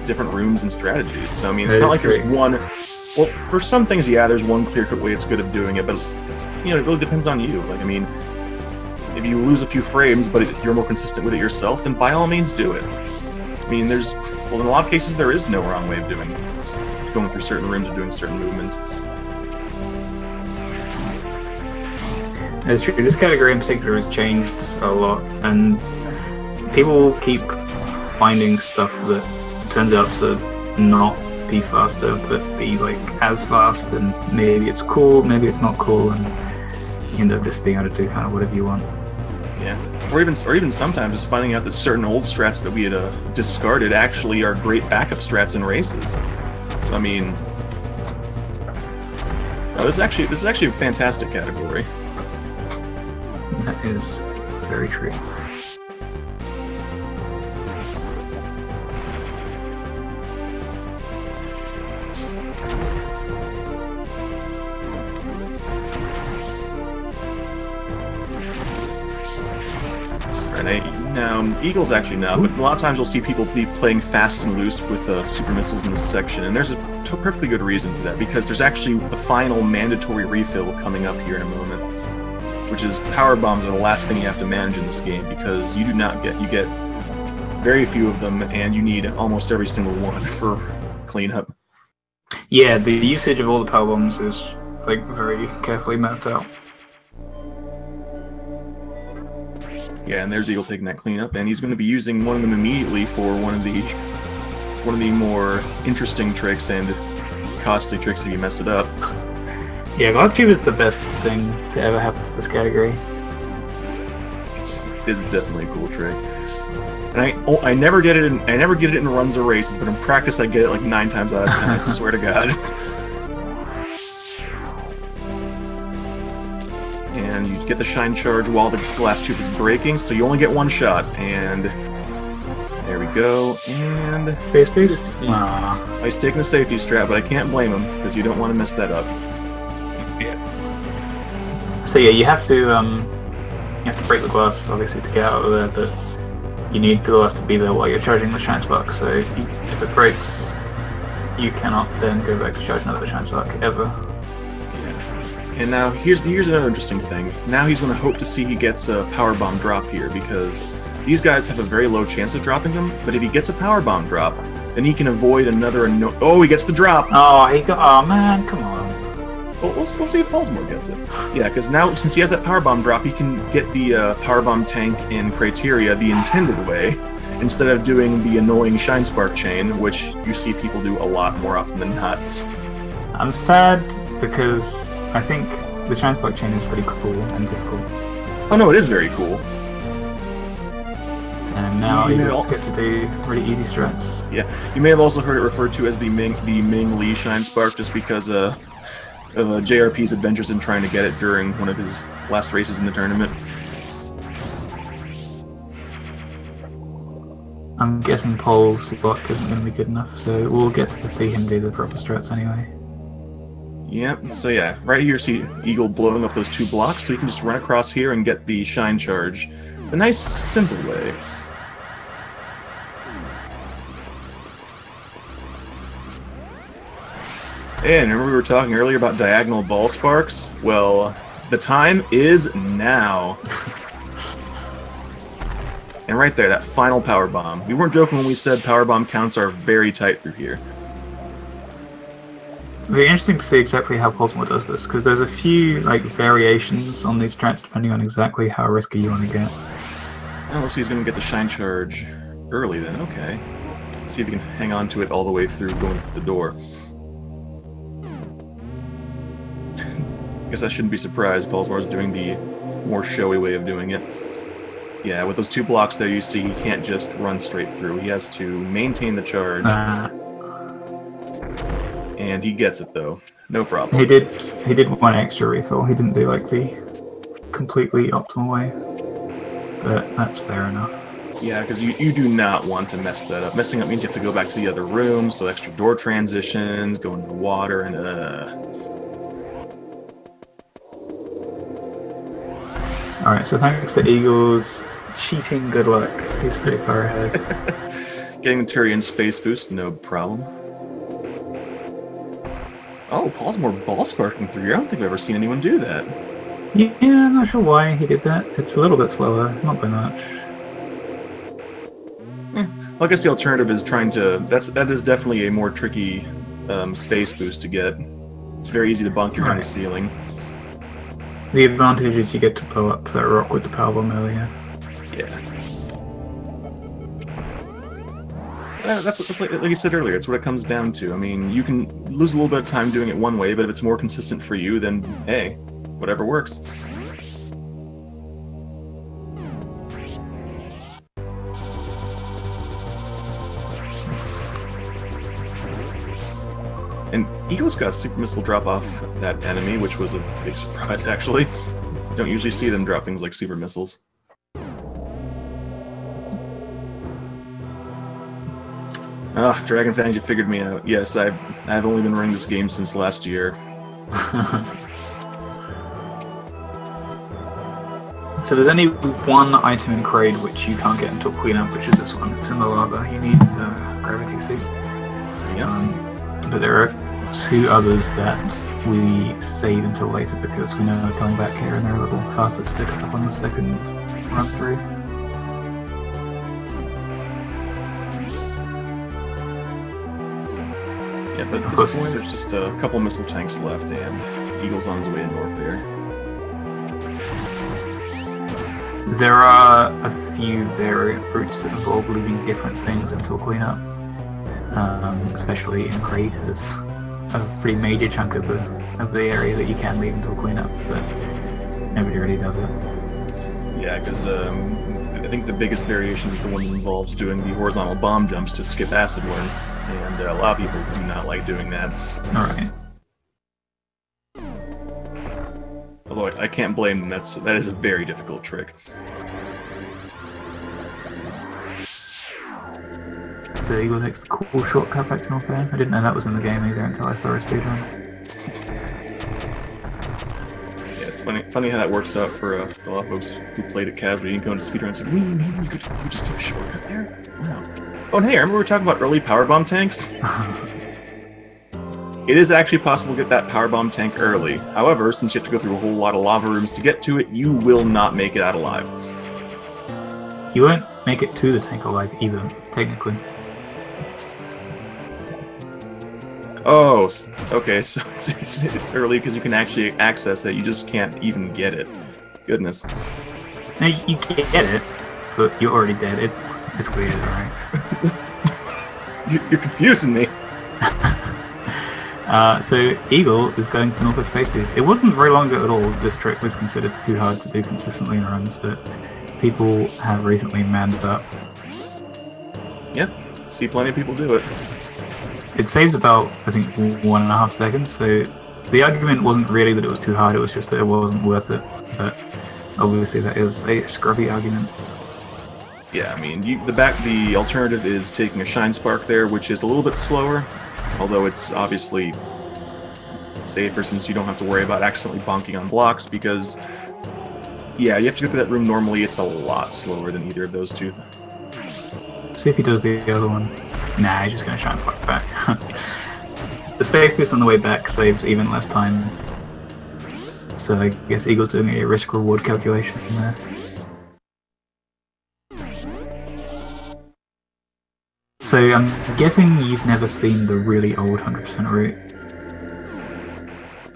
different rooms and strategies. So I mean, it's not like there's one. Well, for some things, yeah, there's one clear-cut way it's good of doing it, but it's, it really depends on you. Like, I mean, if you lose a few frames, but you're more consistent with it yourself, then by all means do it. I mean, in a lot of cases, there is no wrong way of doing it. Just going through certain rooms or doing certain movements. That's true. This category in particular has changed a lot, and people keep finding stuff that turns out to not be faster, but be like as fast, and maybe it's cool, maybe it's not cool, and you end up just being able to do kind of whatever you want. Yeah, or even sometimes just finding out that certain old strats that we had discarded actually are great backup strats in races. So I mean, this is actually a fantastic category. That is very true. Now, Eagle's actually now, but a lot of times you'll see people be playing fast and loose with super missiles in this section, and there's a perfectly good reason for that, because there's actually the final mandatory refill coming up here in a moment, which is power bombs are the last thing you have to manage in this game, because you get very few of them, and you need almost every single one for cleanup. Yeah, the usage of all the power bombs is like very carefully mapped out. Yeah, and there's Eagle taking that cleanup, and he's going to be using one of them immediately for one of the more interesting tricks and costly tricks if you mess it up. Yeah, Glass Tube is the best thing to ever happen to this category. It is definitely a cool trick. And I never get it in runs or races, but in practice I get it like 9 times out of 10. I swear to God. And you get the shine charge while the glass tube is breaking, so you only get one shot. And there we go. And Space Beast. He's taking the safety strat, but I can't blame him because you don't want to mess that up. Yeah. So yeah, you have to break the glass obviously to get out of there, but you need the glass to be there while you're charging the shine spark. So if it breaks, you cannot then go back to charge another shine spark ever. And now, here's another interesting thing. Now he's going to hope to see he gets a power bomb drop here, because these guys have a very low chance of dropping them, but if he gets a power bomb drop, then he can avoid another he gets the drop! Oh, man, come on. Well, we'll see if Pollsmor gets it. Yeah, because now, since he has that power bomb drop, he can get the power bomb tank in Criteria the intended way, instead of doing the annoying shine spark chain, which you see people do a lot more often than not. I'm sad, because I think the shine spark chain is pretty cool and difficult. Oh no, it is very cool. And now you just get to do really easy strats. Yeah, you may have also heard it referred to as the Ming Li shine spark, just because JRP's adventures in trying to get it during one of his last races in the tournament. I'm guessing Poll's luck isn't going to be good enough, so we'll get to see him do the proper strats anyway. Yep, so yeah, right here you see Eagle blowing up those 2 blocks, so you can just run across here and get the Shine Charge. A nice, simple way. And remember we were talking earlier about diagonal ball sparks? Well, the time is now. And right there, that final power bomb. We weren't joking when we said power bomb counts are very tight through here. It'll be interesting to see exactly how Pollsmor does this, because there's a few like variations on these strats depending on exactly how risky you want to get. Oh, looks like he's going to get the Shine Charge early then, okay. Let's see if he can hang on to it all the way through going through the door. Guess I shouldn't be surprised. Pollsmor is doing the more showy way of doing it. Yeah, with those 2 blocks there, you see he can't just run straight through. He has to maintain the charge. And he gets it though, no problem. He did 1 extra refill. He didn't do like the completely optimal way, but that's fair enough. Yeah, because you do not want to mess that up. Messing up means you have to go back to the other room, so extra door transitions, go into the water, and Alright, so thanks to Eagle's cheating good luck, he's pretty far ahead. Getting the Turian space boost, no problem. Oh, Pollsmor ball sparking through here. I don't think I've ever seen anyone do that. Yeah, I'm not sure why he did that. It's a little bit slower, not by much. Well, I guess the alternative is trying to... That is definitely a more tricky space boost to get. It's very easy to bonk your head on the ceiling. The advantage is you get to blow up that rock with the power bomb earlier. Yeah. That's like you said earlier, it's what it comes down to. I mean, you can lose a little bit of time doing it one way, but if it's more consistent for you, then hey, whatever works. And Eagle's got a super missile drop off that enemy, which was a big surprise, actually. Don't usually see them drop things like super missiles. Ah, Dragon fans, you figured me out. Yes, I've only been running this game since last year. So there's only 1 item in Kraid which you can't get until cleanup, which is this one. It's in the lava. You need a gravity suit. Yeah. But there are 2 others that we save until later because we know they're coming back here and they're a little faster to pick up on the second run through. Yeah, but at this point there's just a couple missile tanks left and Eagle's on his way to Norfair. There are a few variant routes that involve leaving different things until cleanup. Especially in Kraid, there's a pretty major chunk of the area that you can leave until cleanup, but nobody really does it. Yeah, because I think the biggest variation is the one that involves doing the horizontal bomb jumps to skip acid worm, and a lot of people do not like doing that. Alright. Although I can't blame them, that is a very difficult trick. So Eagle takes the cool shortcut back to Norfair. I didn't know that was in the game either until I saw a speedrun. Yeah, it's funny how that works out for a lot of folks who played it casually and go into speedrun and say, you could just take a shortcut there? Wow. Oh, and hey, I remember we were talking about early powerbomb tanks? It is actually possible to get that powerbomb tank early. However, since you have to go through a whole lot of lava rooms to get to it, you will not make it out alive. You won't make it to the tank alive either, technically. Oh, okay, so it's early because you can actually access it, you just can't even get it. Goodness. No, you can get it, but you're already dead. It's weird, alright? You're confusing me. So Eagle is going for Norfair Space Boost. It wasn't very long ago at all this trick was considered too hard to do consistently in runs, but people have recently manned up. Yep, see plenty of people do it. It saves about, I think, 1.5 seconds, so the argument wasn't really that it was too hard, it was just that it wasn't worth it. But obviously that is a scrubby argument. Yeah, I mean, the alternative is taking a Shine Spark there, which is a little bit slower, although it's obviously safer since you don't have to worry about accidentally bonking on blocks, because, yeah, you have to go through that room normally, it's a lot slower than either of those two. See if he does the other one. Nah, he's just going to Shine Spark back. The space boost on the way back saves even less time. So I guess Eagle's doing a risk-reward calculation from there. So I'm guessing you've never seen the really old 100% route.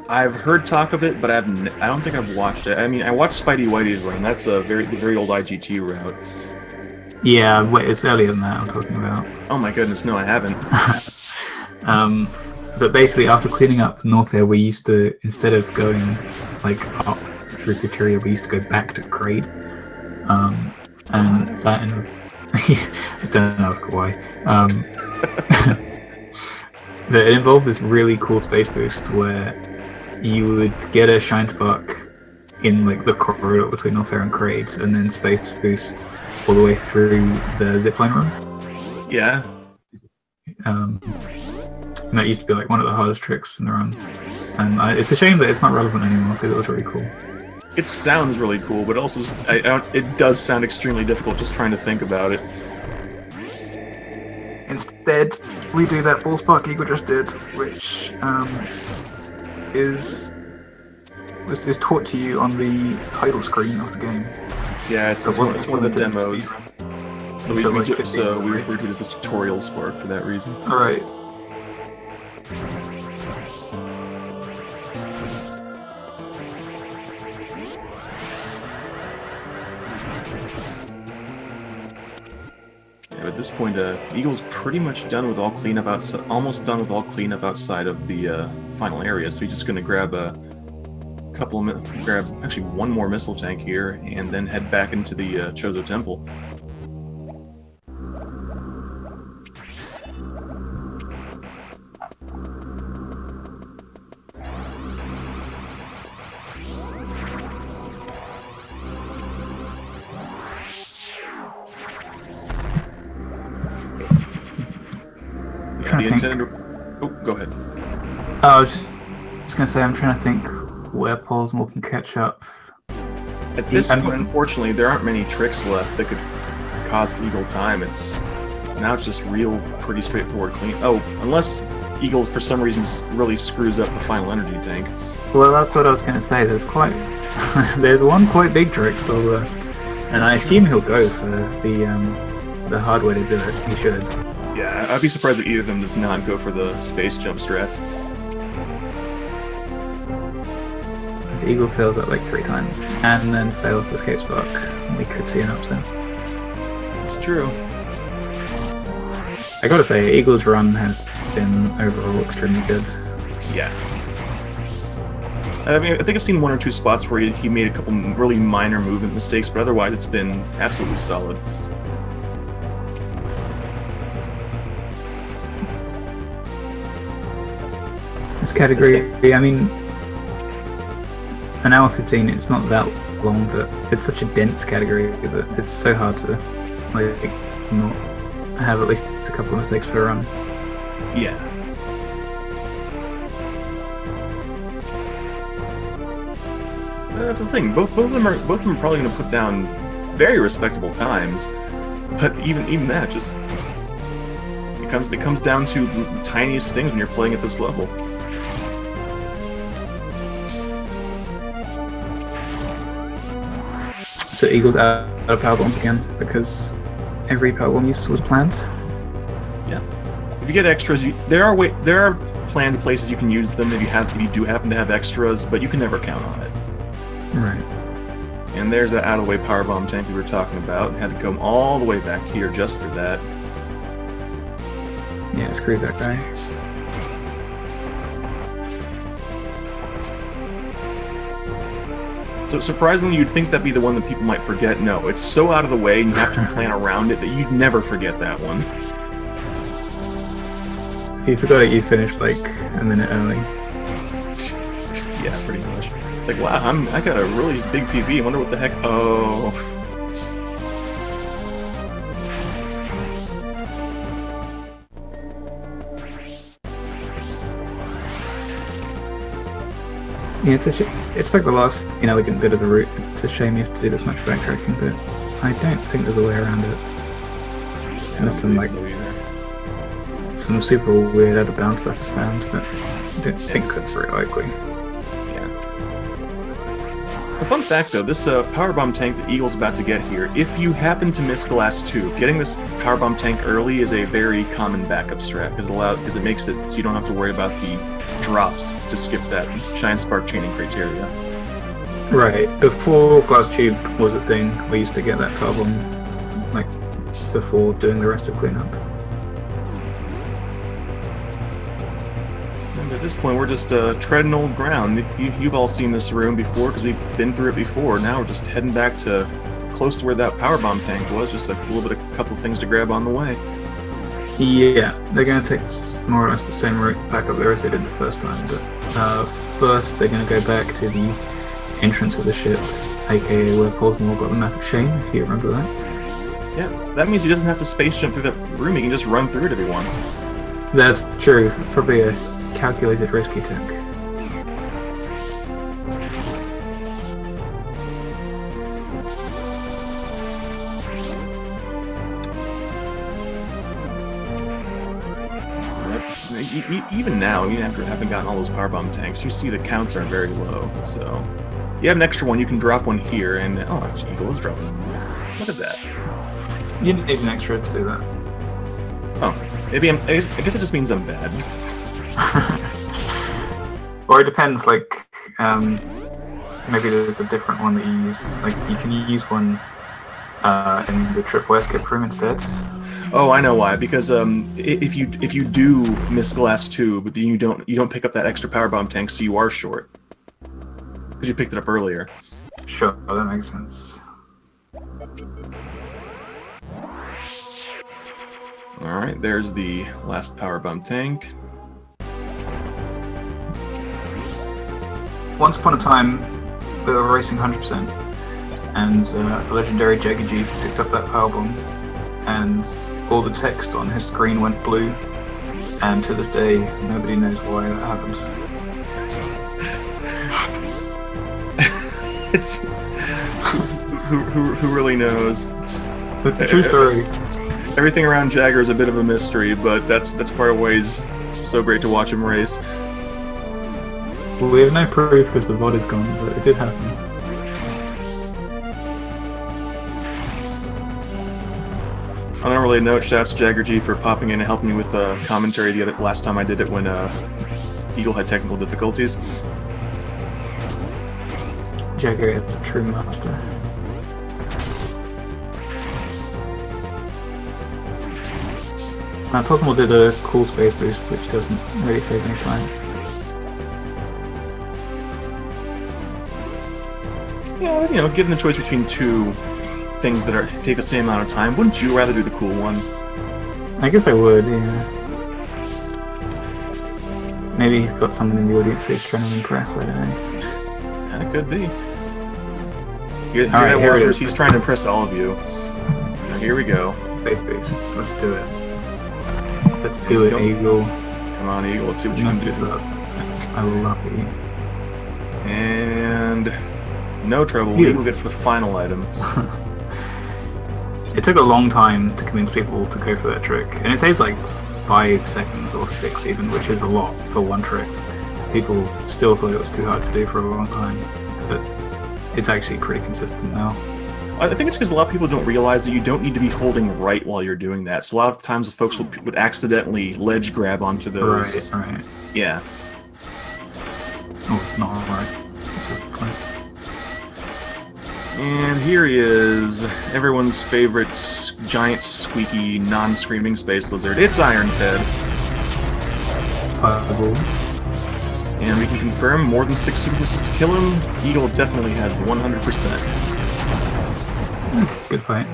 I've heard talk of it, but I don't think I've watched it. I mean, I watched Spidey Whitey's run. That's a very old IGT route. Yeah, wait, it's earlier than that I'm talking about. Oh my goodness, no, I haven't. But basically, after cleaning up Norfair, we used to, instead of going like up through Futuria, we used to go back to Kraid. And that I don't know why. But it involved this really cool space boost where you would get a Shine Spark in like the corridor between Norfair and Kraid, and then space boost all the way through the zipline run. Yeah. And that used to be like one of the hardest tricks in the run. And it's a shame that it's not relevant anymore because it was really cool. It sounds really cool, but also it does sound extremely difficult just trying to think about it. Instead, we do that ball spark Eagle just did, which is taught to you on the title screen of the game. Yeah, it's one of the demos. So we refer to it as the tutorial spark for that reason. Alright. At this point, Eagle's pretty much done with all cleanup outside, almost done with all cleanup outside of the final area. So he's just going to grab actually one more missile tank here, and then head back into the Chozo Temple. Oh, go ahead. I was just going to say, I'm trying to think where Pollsmor can catch up. At this point, unfortunately, there aren't many tricks left that could cost Eagle time. Now it's just pretty straightforward clean. Oh, unless Eagle, for some reason, really screws up the final energy tank. Well, that's what I was going to say. There's one quite big trick still there. And I assume he'll go for the hard way to do it. He should. Yeah, I'd be surprised if either of them does not go for the space jump strats. If Eagle fails that like 3 times, and then fails the escape spark, we could see an upset. It's true. I gotta say, Eagle's run has been overall extremely good. Yeah. I mean, I think I've seen 1 or 2 spots where he made a couple really minor movement mistakes, but otherwise it's been absolutely solid. This category, I mean, an hour 15, it's not that long, but it's such a dense category that it's so hard to like not have at least a couple of mistakes per run. Yeah. That's the thing. Both of them are probably going to put down very respectable times, but even that just it comes down to the tiniest things when you're playing at this level. So Eagle's out of power bombs again because every power bomb use was planned. Yeah. If you get extras, there are planned places you can use them if you do happen to have extras, but you can never count on it. Right. And there's that out of the way power bomb tank we were talking about. Had to come all the way back here just for that. Yeah, screw that guy. So surprisingly, you'd think that'd be the one that people might forget. No, it's so out of the way and you have to plan around it that you'd never forget that one. If you forgot it, you finished like a minute early. Yeah, pretty much. It's like, wow, I got a really big PV. I wonder what the heck. Oh. Yeah, it's like the last inelegant bit of the route. It's a shame you have to do this much backtracking, but I don't think there's a way around it. And there's some like some super weird out of bounds stuff is found, but I don't think that's very likely. Yeah. A fun fact though, this powerbomb tank that Eagle's about to get here, if you happen to miss Glass 2, getting this powerbomb tank early is a very common backup strat because it makes it so you don't have to worry about the drops to skip that Shine Spark chaining criteria. Right. Before Glass Tube was a thing, we used to get that problem like before doing the rest of cleanup. And at this point, we're just treading old ground. You've all seen this room before because we've been through it before. Now we're just heading back to close to where that powerbomb tank was. Just like a little bit, a couple of things to grab on the way. Yeah, they're going to take more or less the same route back up there as they did the first time, but first they're going to go back to the entrance of the ship, aka where Pollsmor got the map of shame, if you remember that. Yeah, that means he doesn't have to space jump through that room, he can just run through it if he wants. That's true, probably a calculated risky tank. Even now, even after having gotten all those powerbomb tanks, you see the counts are very low, so... You have an extra one, you can drop one here, and... Oh, Eagle is dropping one. Look at that. You didn't need an extra to do that. Oh, maybe I guess it just means I'm bad. Or it depends, like, maybe there's a different one that you use. Like, you can use one in the triple escape room instead. Oh, I know why. Because if you do miss Glass 2, but then you don't pick up that extra powerbomb tank, so you are short. Because you picked it up earlier. Sure, that makes sense. Alright, there's the last powerbomb tank. Once upon a time, we were racing 100%, and the legendary Jagger G picked up that powerbomb, and all the text on his screen went blue, and to this day, nobody knows why that happened. It's... who really knows? That's a true story. Everything around Jagger is a bit of a mystery, but that's part of why he's so great to watch him race. Well, we have no proof because the VOD is gone, but it did happen. On a related note, shouts to Jagger G for popping in and helping me with commentary the last time I did it when Eagle had technical difficulties. Jagger is a true master. Pollsmor did a cool space boost, which doesn't really save any time. Yeah, you know, given the choice between two things that take the same amount of time, wouldn't you rather do the cool one? I guess I would, yeah. Maybe he's got someone in the audience that he's trying to impress, I don't know. That could be. Alright, he's trying to impress all of you. Now, here we go. Space boost, let's do it. Let's do it, Eagle. Come on, Eagle, let's see what you can do. I love you. And... no trouble, Eagle gets the final item. It took a long time to convince people to go for that trick, and it saves like 5 seconds or 6 even, which is a lot for one trick. People still thought it was too hard to do for a long time, but it's actually pretty consistent now. I think it's because a lot of people don't realize that you don't need to be holding right while you're doing that. So a lot of times the folks would accidentally ledge grab onto those. Right. Yeah. Oh, it's not alright. And here he is, everyone's favorite giant, squeaky, non-screaming space lizard. It's Iron Ted. Fireballs. And we can confirm more than 6 super missiles to kill him. Eagle definitely has the 100%. Good fight.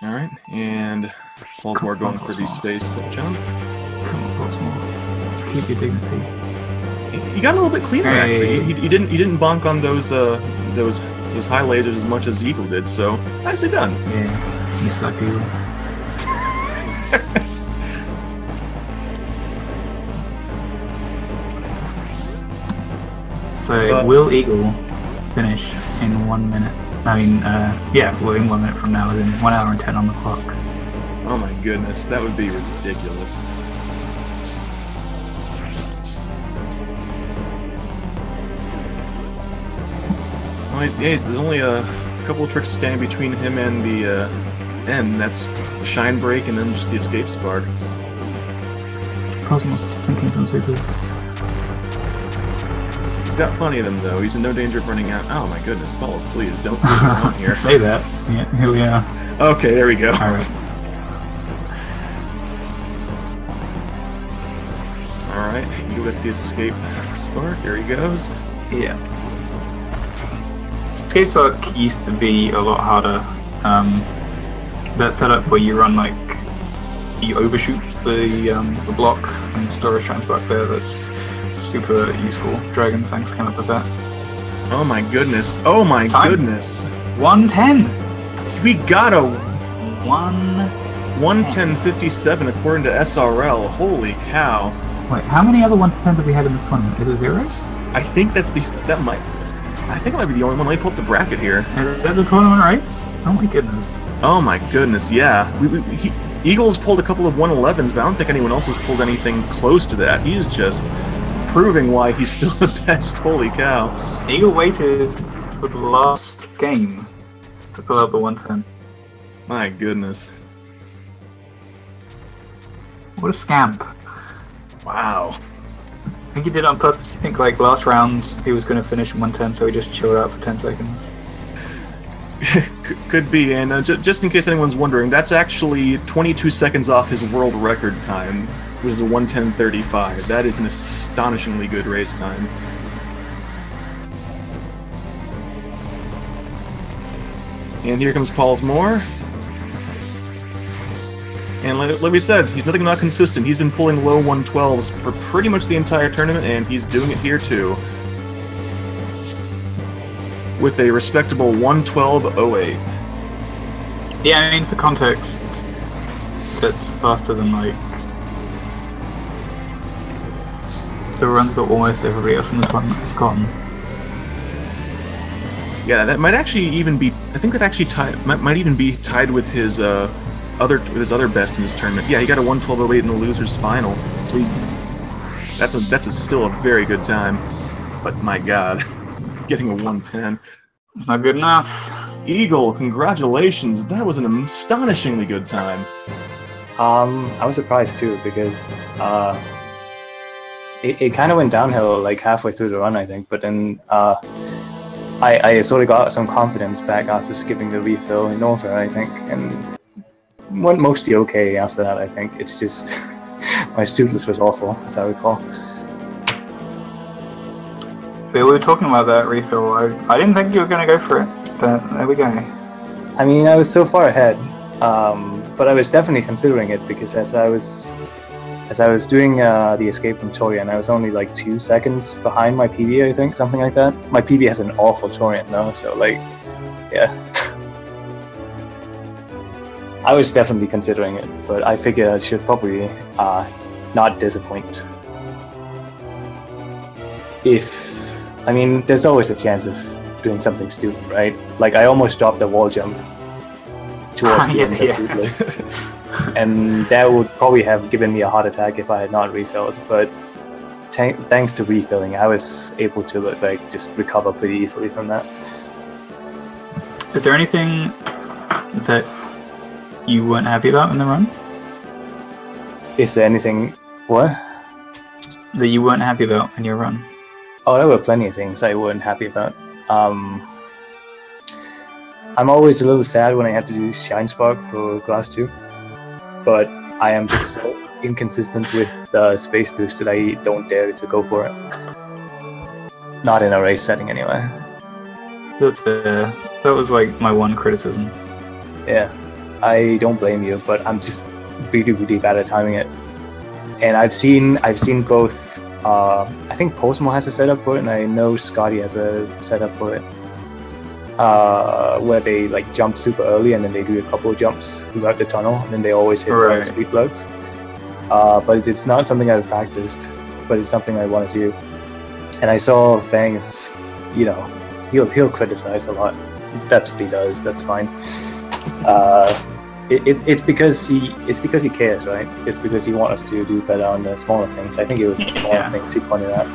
All right, and Pollsmor going for the space jump. Come on, Pollsmor. Keep your dignity. He got a little bit cleaner actually. He didn't bonk on those high lasers as much as Eagle did. So nicely done. Yeah, you suck, Eagle. So will Eagle finish in 1 minute? I mean, yeah, well, in 1 minute from now, as in 1 hour and 10 on the clock. Oh my goodness, that would be ridiculous. Well, there's only a couple of tricks standing between him and the end. That's the shine break and then just the escape spark. Cosmos thinking some supers. He's got plenty of them, though. He's in no danger of running out. Oh my goodness, Balls, please don't leave him on here. Say that. Yeah, here we are. Okay, there we go. Alright. Alright, Eagle gets the escape spark. There he goes. Yeah. Escape spark used to be a lot harder. That setup where you run like you overshoot the block and store a shine spark there. That's super useful. Dragon, thanks, came up with that. Oh my goodness. Oh my goodness. 110. We got a 110.57 according to SRL. Holy cow. Wait, how many other 110s have we had in this tournament? Is it 0? I think I think it might be the only one. Let me pull up the bracket here. Is that the tournament race? Oh my goodness. Oh my goodness, yeah. Eagles pulled a couple of 111s, but I don't think anyone else has pulled anything close to that. He's just proving why he's still the best. Holy cow. Eagle waited for the last game to pull out the 110. My goodness. What a scamp. Wow. I think he did it on purpose. Do you think like last round he was going to finish in 110, so he just chilled out for 10 seconds? Could be, and just in case anyone's wondering, that's actually 22 seconds off his world record time, which is a 1:10:35. That is an astonishingly good race time. And here comes Pollsmor. And like we said, he's nothing not consistent. He's been pulling low 112s for pretty much the entire tournament, and he's doing it here too. With a respectable 112.08. Yeah, I mean, for context, that's faster than, like, the runs that almost everybody else in the tournament has gotten. Yeah, that might actually even be, I think that actually might even be tied with his other best in this tournament. Yeah, he got a 112.08 in the losers final, so that's still a very good time. But my God. Getting a 110. It's not good enough. Eagle, congratulations. That was an astonishingly good time. I was surprised too because it kind of went downhill like halfway through the run, I think. But then I sort of got some confidence back after skipping the refill in Nova, I think, and went mostly okay after that. I think it's just my students was awful, as I recall. We were talking about that refill. I didn't think you were going to go for it, but there we go. I mean, I was so far ahead, but I was definitely considering it because as I was doing the escape from Torian, I was only like 2 seconds behind my PB, I think, something like that. My PB has an awful Torian though, so like, yeah. I was definitely considering it, but I figured I should probably not disappoint. I mean, there's always a chance of doing something stupid, right? Like, I almost dropped a wall jump towards the end of Toothless. And that would probably have given me a heart attack if I had not refilled, but thanks to refilling, I was able to like just recover pretty easily from that. Is there anything that you weren't happy about in the run? Is there anything, what? That you weren't happy about in your run? Oh, there were plenty of things I wasn't happy about. I'm always a little sad when I have to do Shine Spark for Glass 2, but I am just so inconsistent with the space boost that I don't dare to go for it. Not in a race setting, anyway. That's fair. That was like my one criticism. Yeah. I don't blame you, but I'm just really, really bad at timing it. And I've seen both. I think Pollsmor has a setup for it, and I know Scotty has a setup for it, where they like jump super early and then they do a couple of jumps throughout the tunnel, and then they always hit the speed plugs. But it's not something I've practiced, but it's something I want to do. And I saw Fangs, you know, he'll criticize a lot. That's what he does. That's fine. It's because he cares, right? It's because he wants us to do better on the smaller things. I think it was the smaller things he pointed out.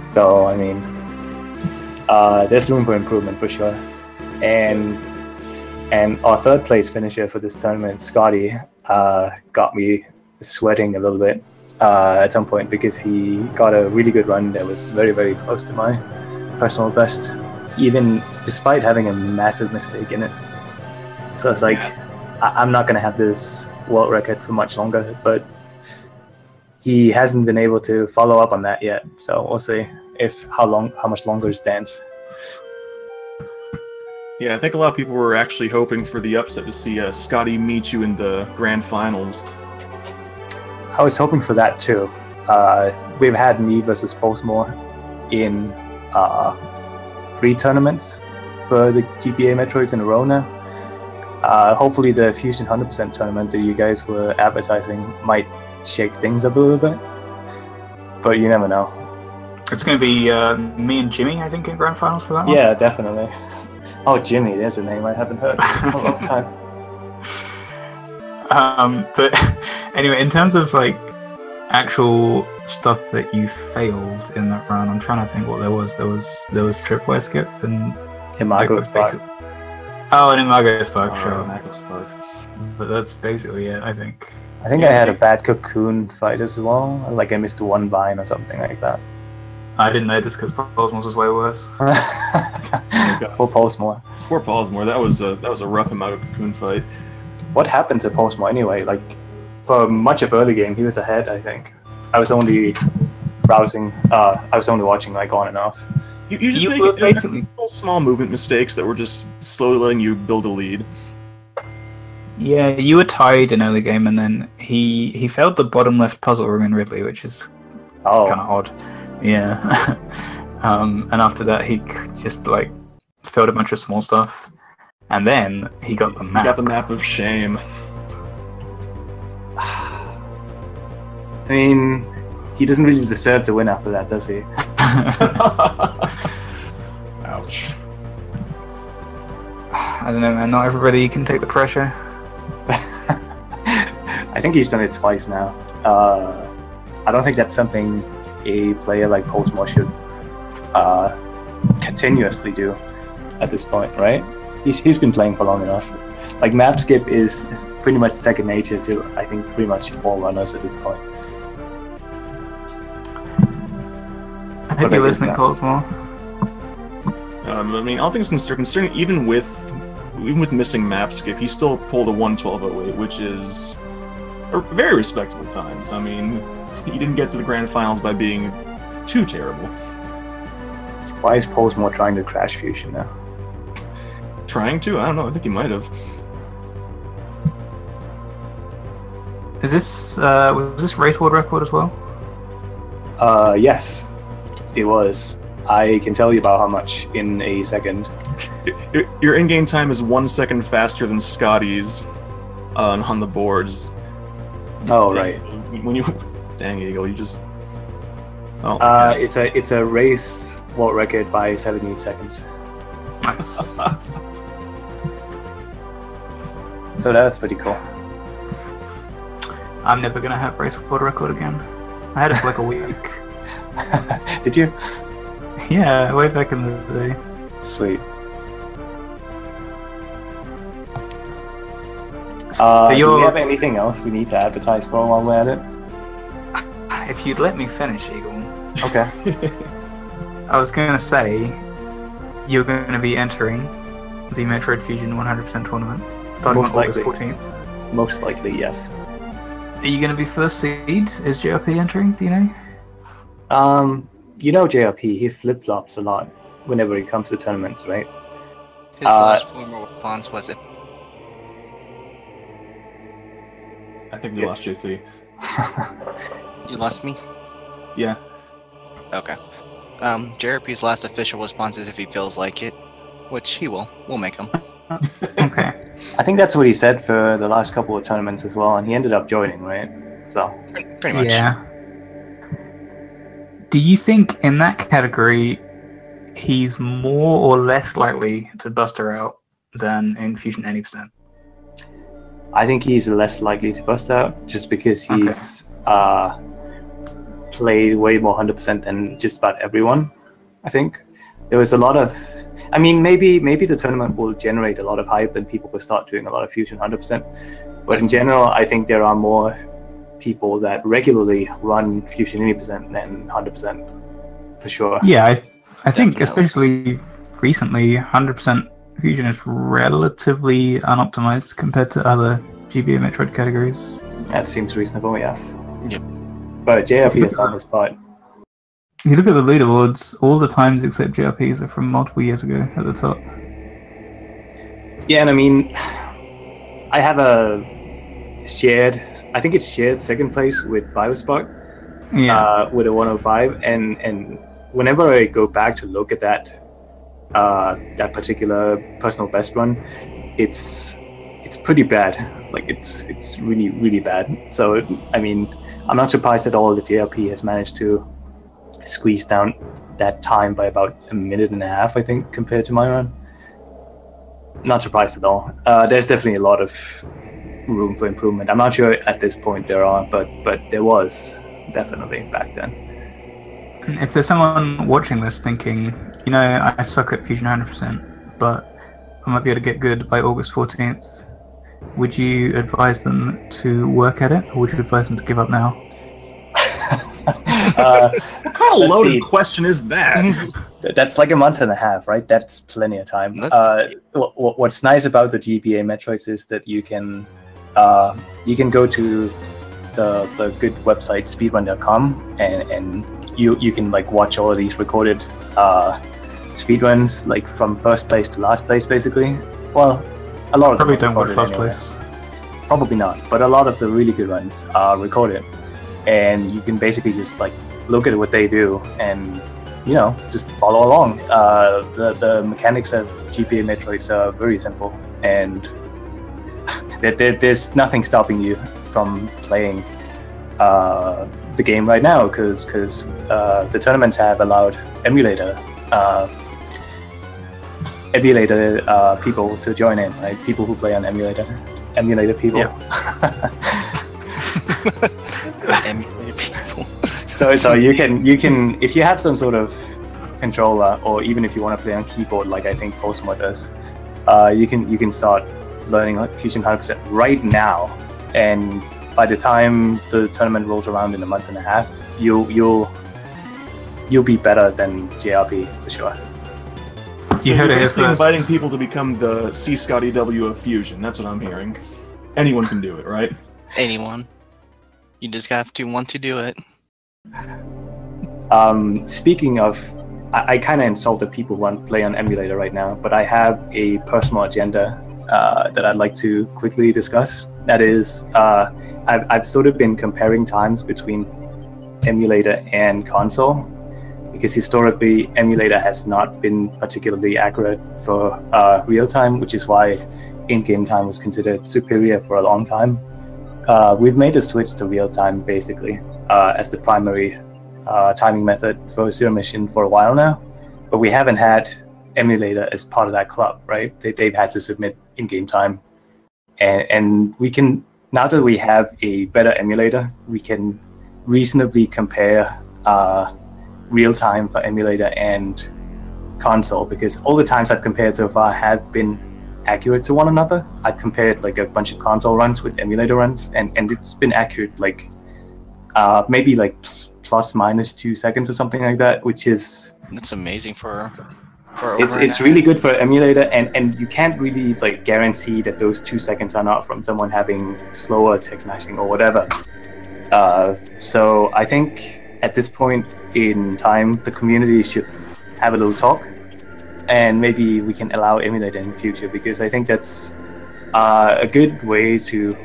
So I mean, there's room for improvement for sure. And our third place finisher for this tournament, Scotty, got me sweating a little bit at some point because he got a really good run that was very, very close to my personal best, even despite having a massive mistake in it. So it's like, I'm not going to have this world record for much longer, but he hasn't been able to follow up on that yet. So we'll see how much longer it stands. Yeah, I think a lot of people were actually hoping for the upset to see Scotty meet you in the grand finals. I was hoping for that too. We've had me versus Pollsmor in 3 tournaments for the GBA Metroids in a row now. Hopefully the Fusion 100% tournament that you guys were advertising might shake things up a little bit, but you never know. It's going to be me and Jimmy, I think, in grand finals for that one. Yeah, definitely. Oh, Jimmy, there's a name I haven't heard in a long time. But anyway, in terms of like actual stuff that you failed in that round, I'm trying to think what there was. There was tripwire skip and Imago Spark. Oh, and Imago Spark, sure. Imago Spark. But that's basically it, I think. I think I had a bad cocoon fight as well. Like I missed 1 vine or something like that. I didn't notice because Pollsmor was way worse. Poor Pollsmor. Poor Pollsmor. That was a rough Imago cocoon fight. What happened to Pollsmor anyway? Like, for much of early game, he was ahead, I think. I was only browsing, I was only watching, like, on and off. You just make basically small movement mistakes that were just slowly letting you build a lead. Yeah, you were tied in early game, and then he failed the bottom left puzzle room in Ridley, which is kind of odd. Yeah. And after that, he just, like, failed a bunch of small stuff. And then he got the map. He got the map of shame. I mean, he doesn't really deserve to win after that, does he? Ouch. I don't know, man. Not everybody can take the pressure. I think he's done it twice now. I don't think that's something a player like Pollsmor should continuously do at this point, right? He's been playing for long enough. Like, map skip is pretty much second nature to, I think, pretty much all runners at this point. I hope you're listening, Pollsmor. I mean, all things considered, even with missing map skip, he still pulled a 1:12.08, which is a very respectable time. So, I mean, he didn't get to the grand finals by being too terrible. Why is Pollsmor trying to crash Fusion now? Trying to? I don't know. I think he might have. Is this was this race world record as well? Yes, it was. I can tell you about how much in a second. Your in-game time is 1 second faster than Scotty's on the boards. Oh, dang, right. When you, dang Eagle, you just. Oh. Okay. It's a race world record by 78 seconds. Nice. So that's pretty cool. I'm never gonna have race world record again. I had it for like a week. Did you? Yeah, way back in the day. Sweet. So do we have anything else we need to advertise for while we're at it? If you'd let me finish, Eagle. Okay. I was gonna say, you're gonna be entering the Metroid Fusion 100% tournament starting Most on August likely. 14th. Most likely, yes. Are you gonna be first seed? Is JRP entering? Do you know? You know JRP, he flip-flops a lot whenever he comes to tournaments, right? His last former response was, I think we lost JC. You lost me? Yeah. Okay. JRP's last official response is if he feels like it, which he will. We'll make him. Okay. I think that's what he said for the last couple of tournaments as well, and he ended up joining, right? So Pretty much. Yeah. Do you think in that category he's more or less likely to bust her out than in Fusion 80%? I think he's less likely to bust out just because he's played way more 100% than just about everyone. I think there was a lot of. I mean, maybe the tournament will generate a lot of hype and people will start doing a lot of Fusion 100%. But in general, I think there are more people that regularly run Fusion 80% than 100%, for sure. Yeah, I think Definitely. especially recently, 100% Fusion is relatively unoptimized compared to other GBA Metroid categories. That seems reasonable, yes. Yep. But JRP has done his part. If you look at the leaderboards, all the times except JRPs are from multiple years ago at the top. Yeah, and I mean, I have a shared, I think it's shared second place with Biospark, with a 105, and whenever I go back to look at that that particular personal best run, it's pretty bad. Like it's really, really bad. So I mean, I'm not surprised at all that JRP has managed to squeeze down that time by about a minute and a half, I think, compared to my run. Not surprised at all. There's definitely a lot of room for improvement. I'm not sure at this point there are, but there was definitely back then. And if there's someone watching this thinking, you know, I suck at Fusion 100%, but I might be able to get good by August 14th, would you advise them to work at it, or would you advise them to give up now? What kind of loaded question is that? That's like a month and a half, right? That's plenty of time. What's nice about the GBA Metroids is that you can go to the good website speedrun.com and you can like watch all of these recorded speedruns, like from first place to last place, basically. Well, a lot of Probably them don't watch recorded last anyway. place. Probably not, but a lot of the really good ones are recorded, and you can basically just like look at what they do and, you know, just follow along. The mechanics of GBA Metroids are very simple, and there's nothing stopping you from playing the game right now, because the tournaments have allowed emulator people to join in, right? People who play on emulator people. Yeah. Emulated people. So you can if you have some sort of controller, or even if you want to play on keyboard, like I think Pollsmor does, you can start learning like Fusion 100% right now, and by the time the tournament rolls around in a month and a half, you'll be better than JRP for sure. You heard You're it here basically first. inviting people to become the C. Scotty W of Fusion. That's what I'm hearing. Anyone can do it, right? Anyone. You just have to want to do it. Speaking of, I kind of insulted people who want to play on emulator right now, but I have a personal agenda that I'd like to quickly discuss. That is, I've sort of been comparing times between emulator and console, because historically emulator has not been particularly accurate for real time, which is why in-game time was considered superior for a long time. We've made the switch to real time basically as the primary timing method for Zero Mission for a while now, but we haven't had emulator as part of that club, right? They've had to submit in-game time, and we can, now that we have a better emulator, we can reasonably compare real time for emulator and console, because all the times I've compared so far have been accurate to one another. I've compared like a bunch of console runs with emulator runs, and it's been accurate, like maybe like plus minus 2 seconds or something like that, which is, That's amazing for it's really good for emulator, and you can't really like guarantee that those 2 seconds are not from someone having slower text matching or whatever. So I think at this point in time, the community should have a little talk, and maybe we can allow emulator in the future, because I think that's a good way to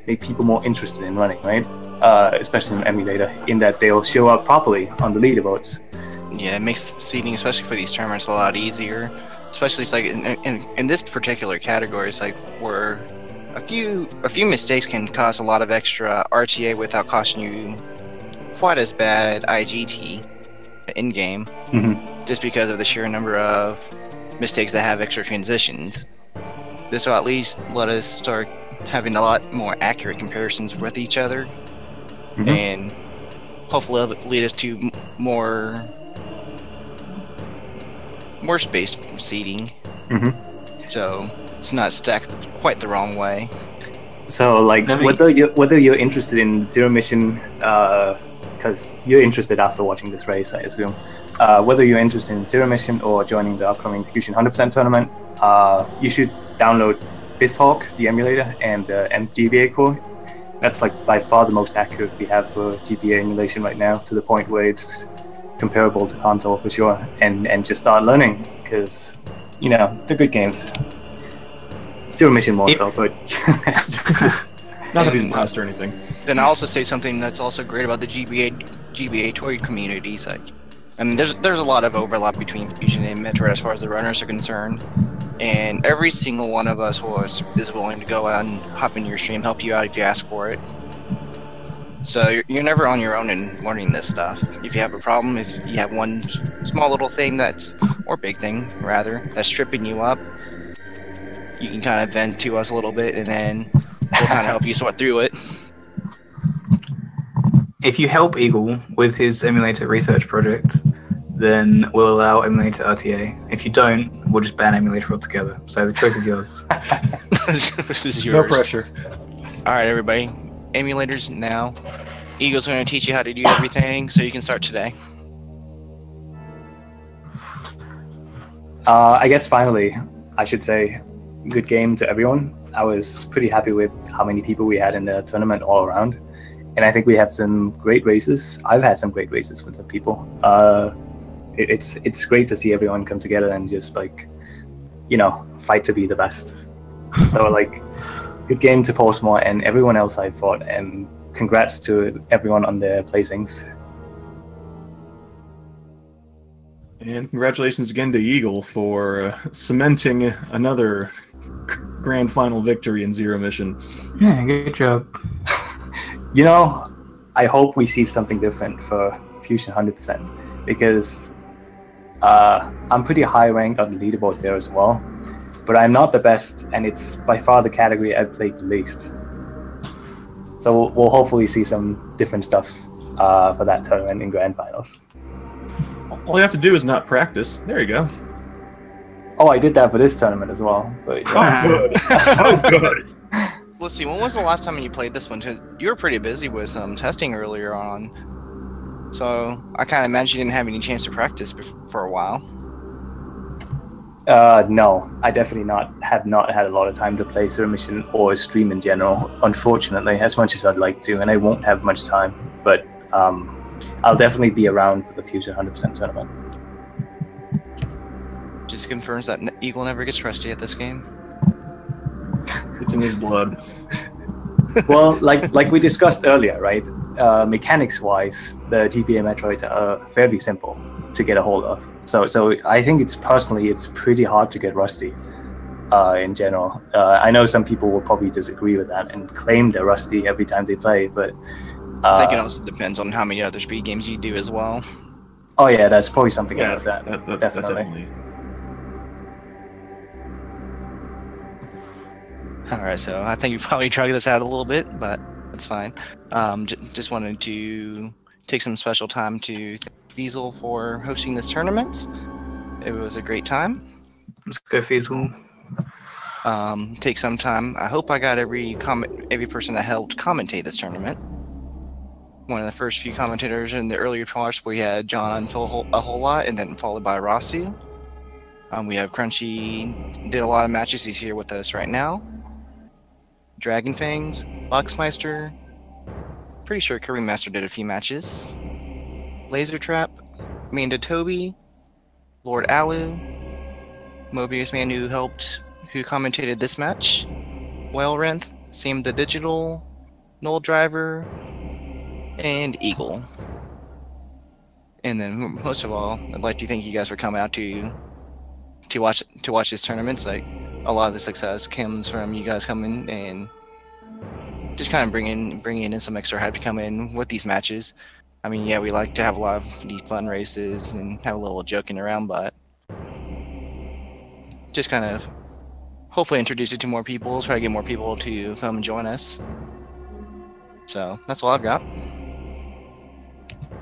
make people more interested in running, right? Especially in emulator, in that they'll show up properly on the leaderboards. Yeah, it makes seeding, especially for these tournaments, a lot easier. Especially it's like in this particular category, it's like where a few mistakes can cause a lot of extra RTA without costing you quite as bad IGT in game, just because of the sheer number of mistakes that have extra transitions. This will at least let us start having a lot more accurate comparisons with each other, and hopefully it'll lead us to more spaced seeding. So it's not stacked quite the wrong way. So, like, whether you're interested in Zero Mission, because you're interested after watching this race, I assume. Whether you're interested in Zero Mission or joining the upcoming Fusion 100% tournament, you should download BizHawk, the emulator, and GBA core. That's like by far the most accurate we have for GBA emulation right now, to the point where it's comparable to console for sure. And just start learning, because they're good games. Zero Mission more so, but not that he's biased or anything. Then I also say something that's also great about the GBA toy communities. Like, I mean, there's a lot of overlap between Fusion and Metroid as far as the runners are concerned, and every single one of us is willing to go out and hop into your stream, help you out if you ask for it. So you're never on your own in learning this stuff. If you have a problem, if you have one small little thing or big thing rather, that's tripping you up, you can kind of vent to us a little bit, and then we'll kind of help you sort through it. If you help Eagle with his emulator research project, then we'll allow emulator RTA. If you don't, we'll just ban emulator altogether. So the choice is yours. This is yours. No pressure. All right, everybody. Emulators now. Eagle's going to teach you how to do everything, so you can start today. I guess finally, I should say, good game to everyone. I was pretty happy with how many people we had in the tournament all around, and I think we have some great races. I've had some great races with some people. It's great to see everyone come together and just fight to be the best. So good game to Pollsmor and everyone else I fought, and congrats to everyone on their placings. And congratulations again to Eagle for cementing another grand final victory in Zero Mission. Yeah, good job. I hope we see something different for Fusion 100%, because I'm pretty high ranked on the leaderboard there as well, but I'm not the best, and it's by far the category I've played the least. So we'll hopefully see some different stuff for that tournament in grand finals. All you have to do is not practice. There you go. Oh, I did that for this tournament as well. But oh, good. Oh, good. Let's see, when was the last time you played this one? You were pretty busy with some testing earlier on, so I kind of imagine you didn't have any chance to practice for a while. No, I definitely have not had a lot of time to play Zero Mission or stream in general, unfortunately, as much as I'd like to, and I won't have much time, but I'll definitely be around for the Fusion 100% tournament. Just confirms that Eagle never gets rusty at this game. It's in his blood. Well, like we discussed earlier, right? Mechanics-wise, the GBA Metroids are fairly simple to get a hold of. So I think it's pretty hard to get rusty in general. I know some people will probably disagree with that and claim they're rusty every time they play, but I think it also depends on how many other speed games you do as well. Oh yeah, that's probably something about that. Definitely. Alright, so I think you probably drug this out a little bit, but that's fine. Just wanted to take some special time to thank Fiesel for hosting this tournament. It was a great time. Let's go, Fiesel. Take some time. I hope I got every person that helped commentate this tournament. One of the first few commentators in the earlier parts, we had John for a whole lot, and then followed by Rossi. We have Crunchy, did a lot of matches. He's here with us right now. Dragon Fangs, Boxmeister, pretty sure Curry Master did a few matches. Laser Trap, Amanda Toby, Lord Alu, Mobius Man who commentated this match, Whale Renth, Sam the Digital, Null Driver, and Eagle. And then most of all, I'd like to thank you guys for coming out to watch these tournaments. Like, a lot of the success comes from you guys coming and just kind of bringing in some extra hype to come in with these matches. I mean, yeah, we like to have a lot of these fun races and have a little joking around, but just kind of hopefully introduce it to more people, try to get more people to come and join us. So that's all I've got.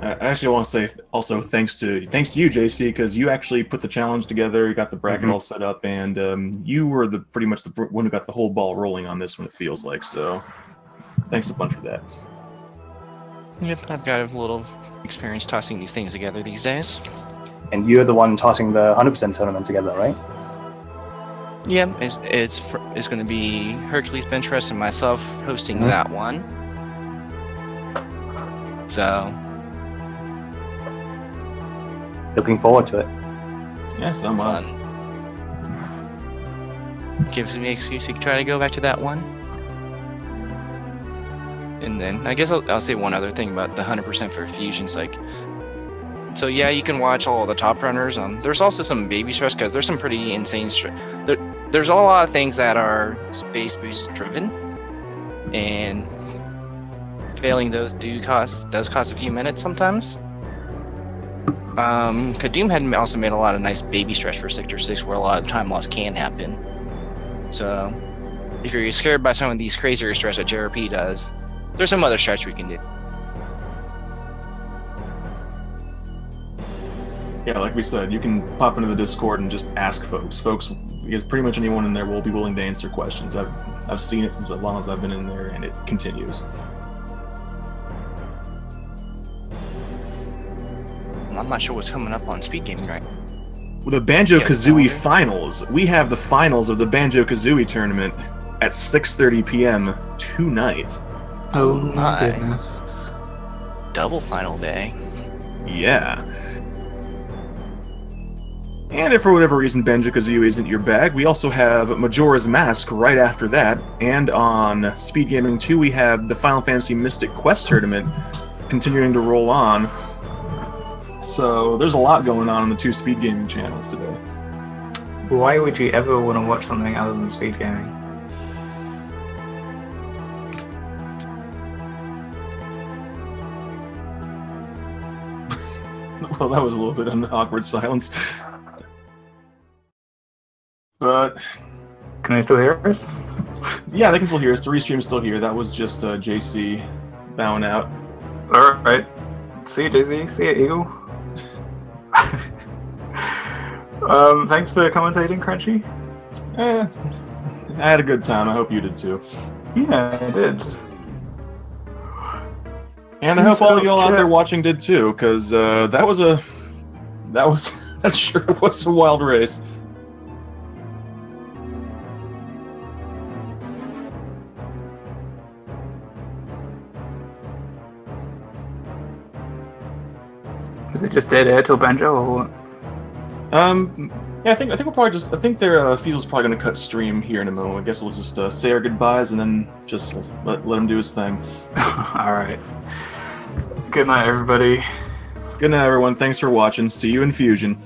I actually want to say also thanks to you, JC, because you actually put the challenge together. You got the bracket all set up, and you were pretty much the one who got the whole ball rolling on this one. It feels like so. Thanks a bunch for that. Yep, I've got a little experience tossing these things together these days. And you're the one tossing the 100% tournament together, right? Yeah, it's going to be Hercules Bench Press and myself hosting that one. So. Looking forward to it. Yes, I'm fun. Gives me an excuse to try to go back to that one. And then I guess I'll say one other thing about the 100% for Fusions. Like, so yeah, you can watch all the top runners. There's also some baby stress because there's some pretty insane there's a lot of things that are space boost driven, and failing those does cost a few minutes sometimes. Kadoom had also made a lot of nice baby stretch for Sector 6 where a lot of time loss can happen. So, if you're scared by some of these crazier stretch that JRP does, there's some other stretch we can do. Yeah, like we said, you can pop into the Discord and just ask folks. Because pretty much anyone in there will be willing to answer questions. I've seen it since as long as I've been in there, and it continues. I'm not sure what's coming up on speed gaming right. With the Banjo-Kazooie finals, we have the finals of the Banjo-Kazooie tournament at 6:30 p.m. tonight. Oh my goodness! Double final day. Yeah. And if for whatever reason Banjo-Kazooie isn't your bag, we also have Majora's Mask right after that. And on Speed Gaming 2, we have the Final Fantasy Mystic Quest tournament continuing to roll on. So there's a lot going on the two Speed Gaming channels today. Why would you ever want to watch something other than Speed Gaming? Well, that was a little bit of an awkward silence. But can they still hear us? Yeah, they can still hear us. The restream is still here. That was just JC bowing out. Alright. See you, JC. See you, Eagle. Thanks for commentating, Crunchy. I had a good time. I hope you did too. Yeah, I did. And I hope all of y'all out there watching did too, because that sure was a wild race. Was it just dead air till Banjo, or what? Yeah, I think we'll probably just. I think their Fiesel's probably going to cut stream here in a moment. I guess we'll just say our goodbyes and then just let him do his thing. All right. Good night, everybody. Good night, everyone. Thanks for watching. See you in Fusion.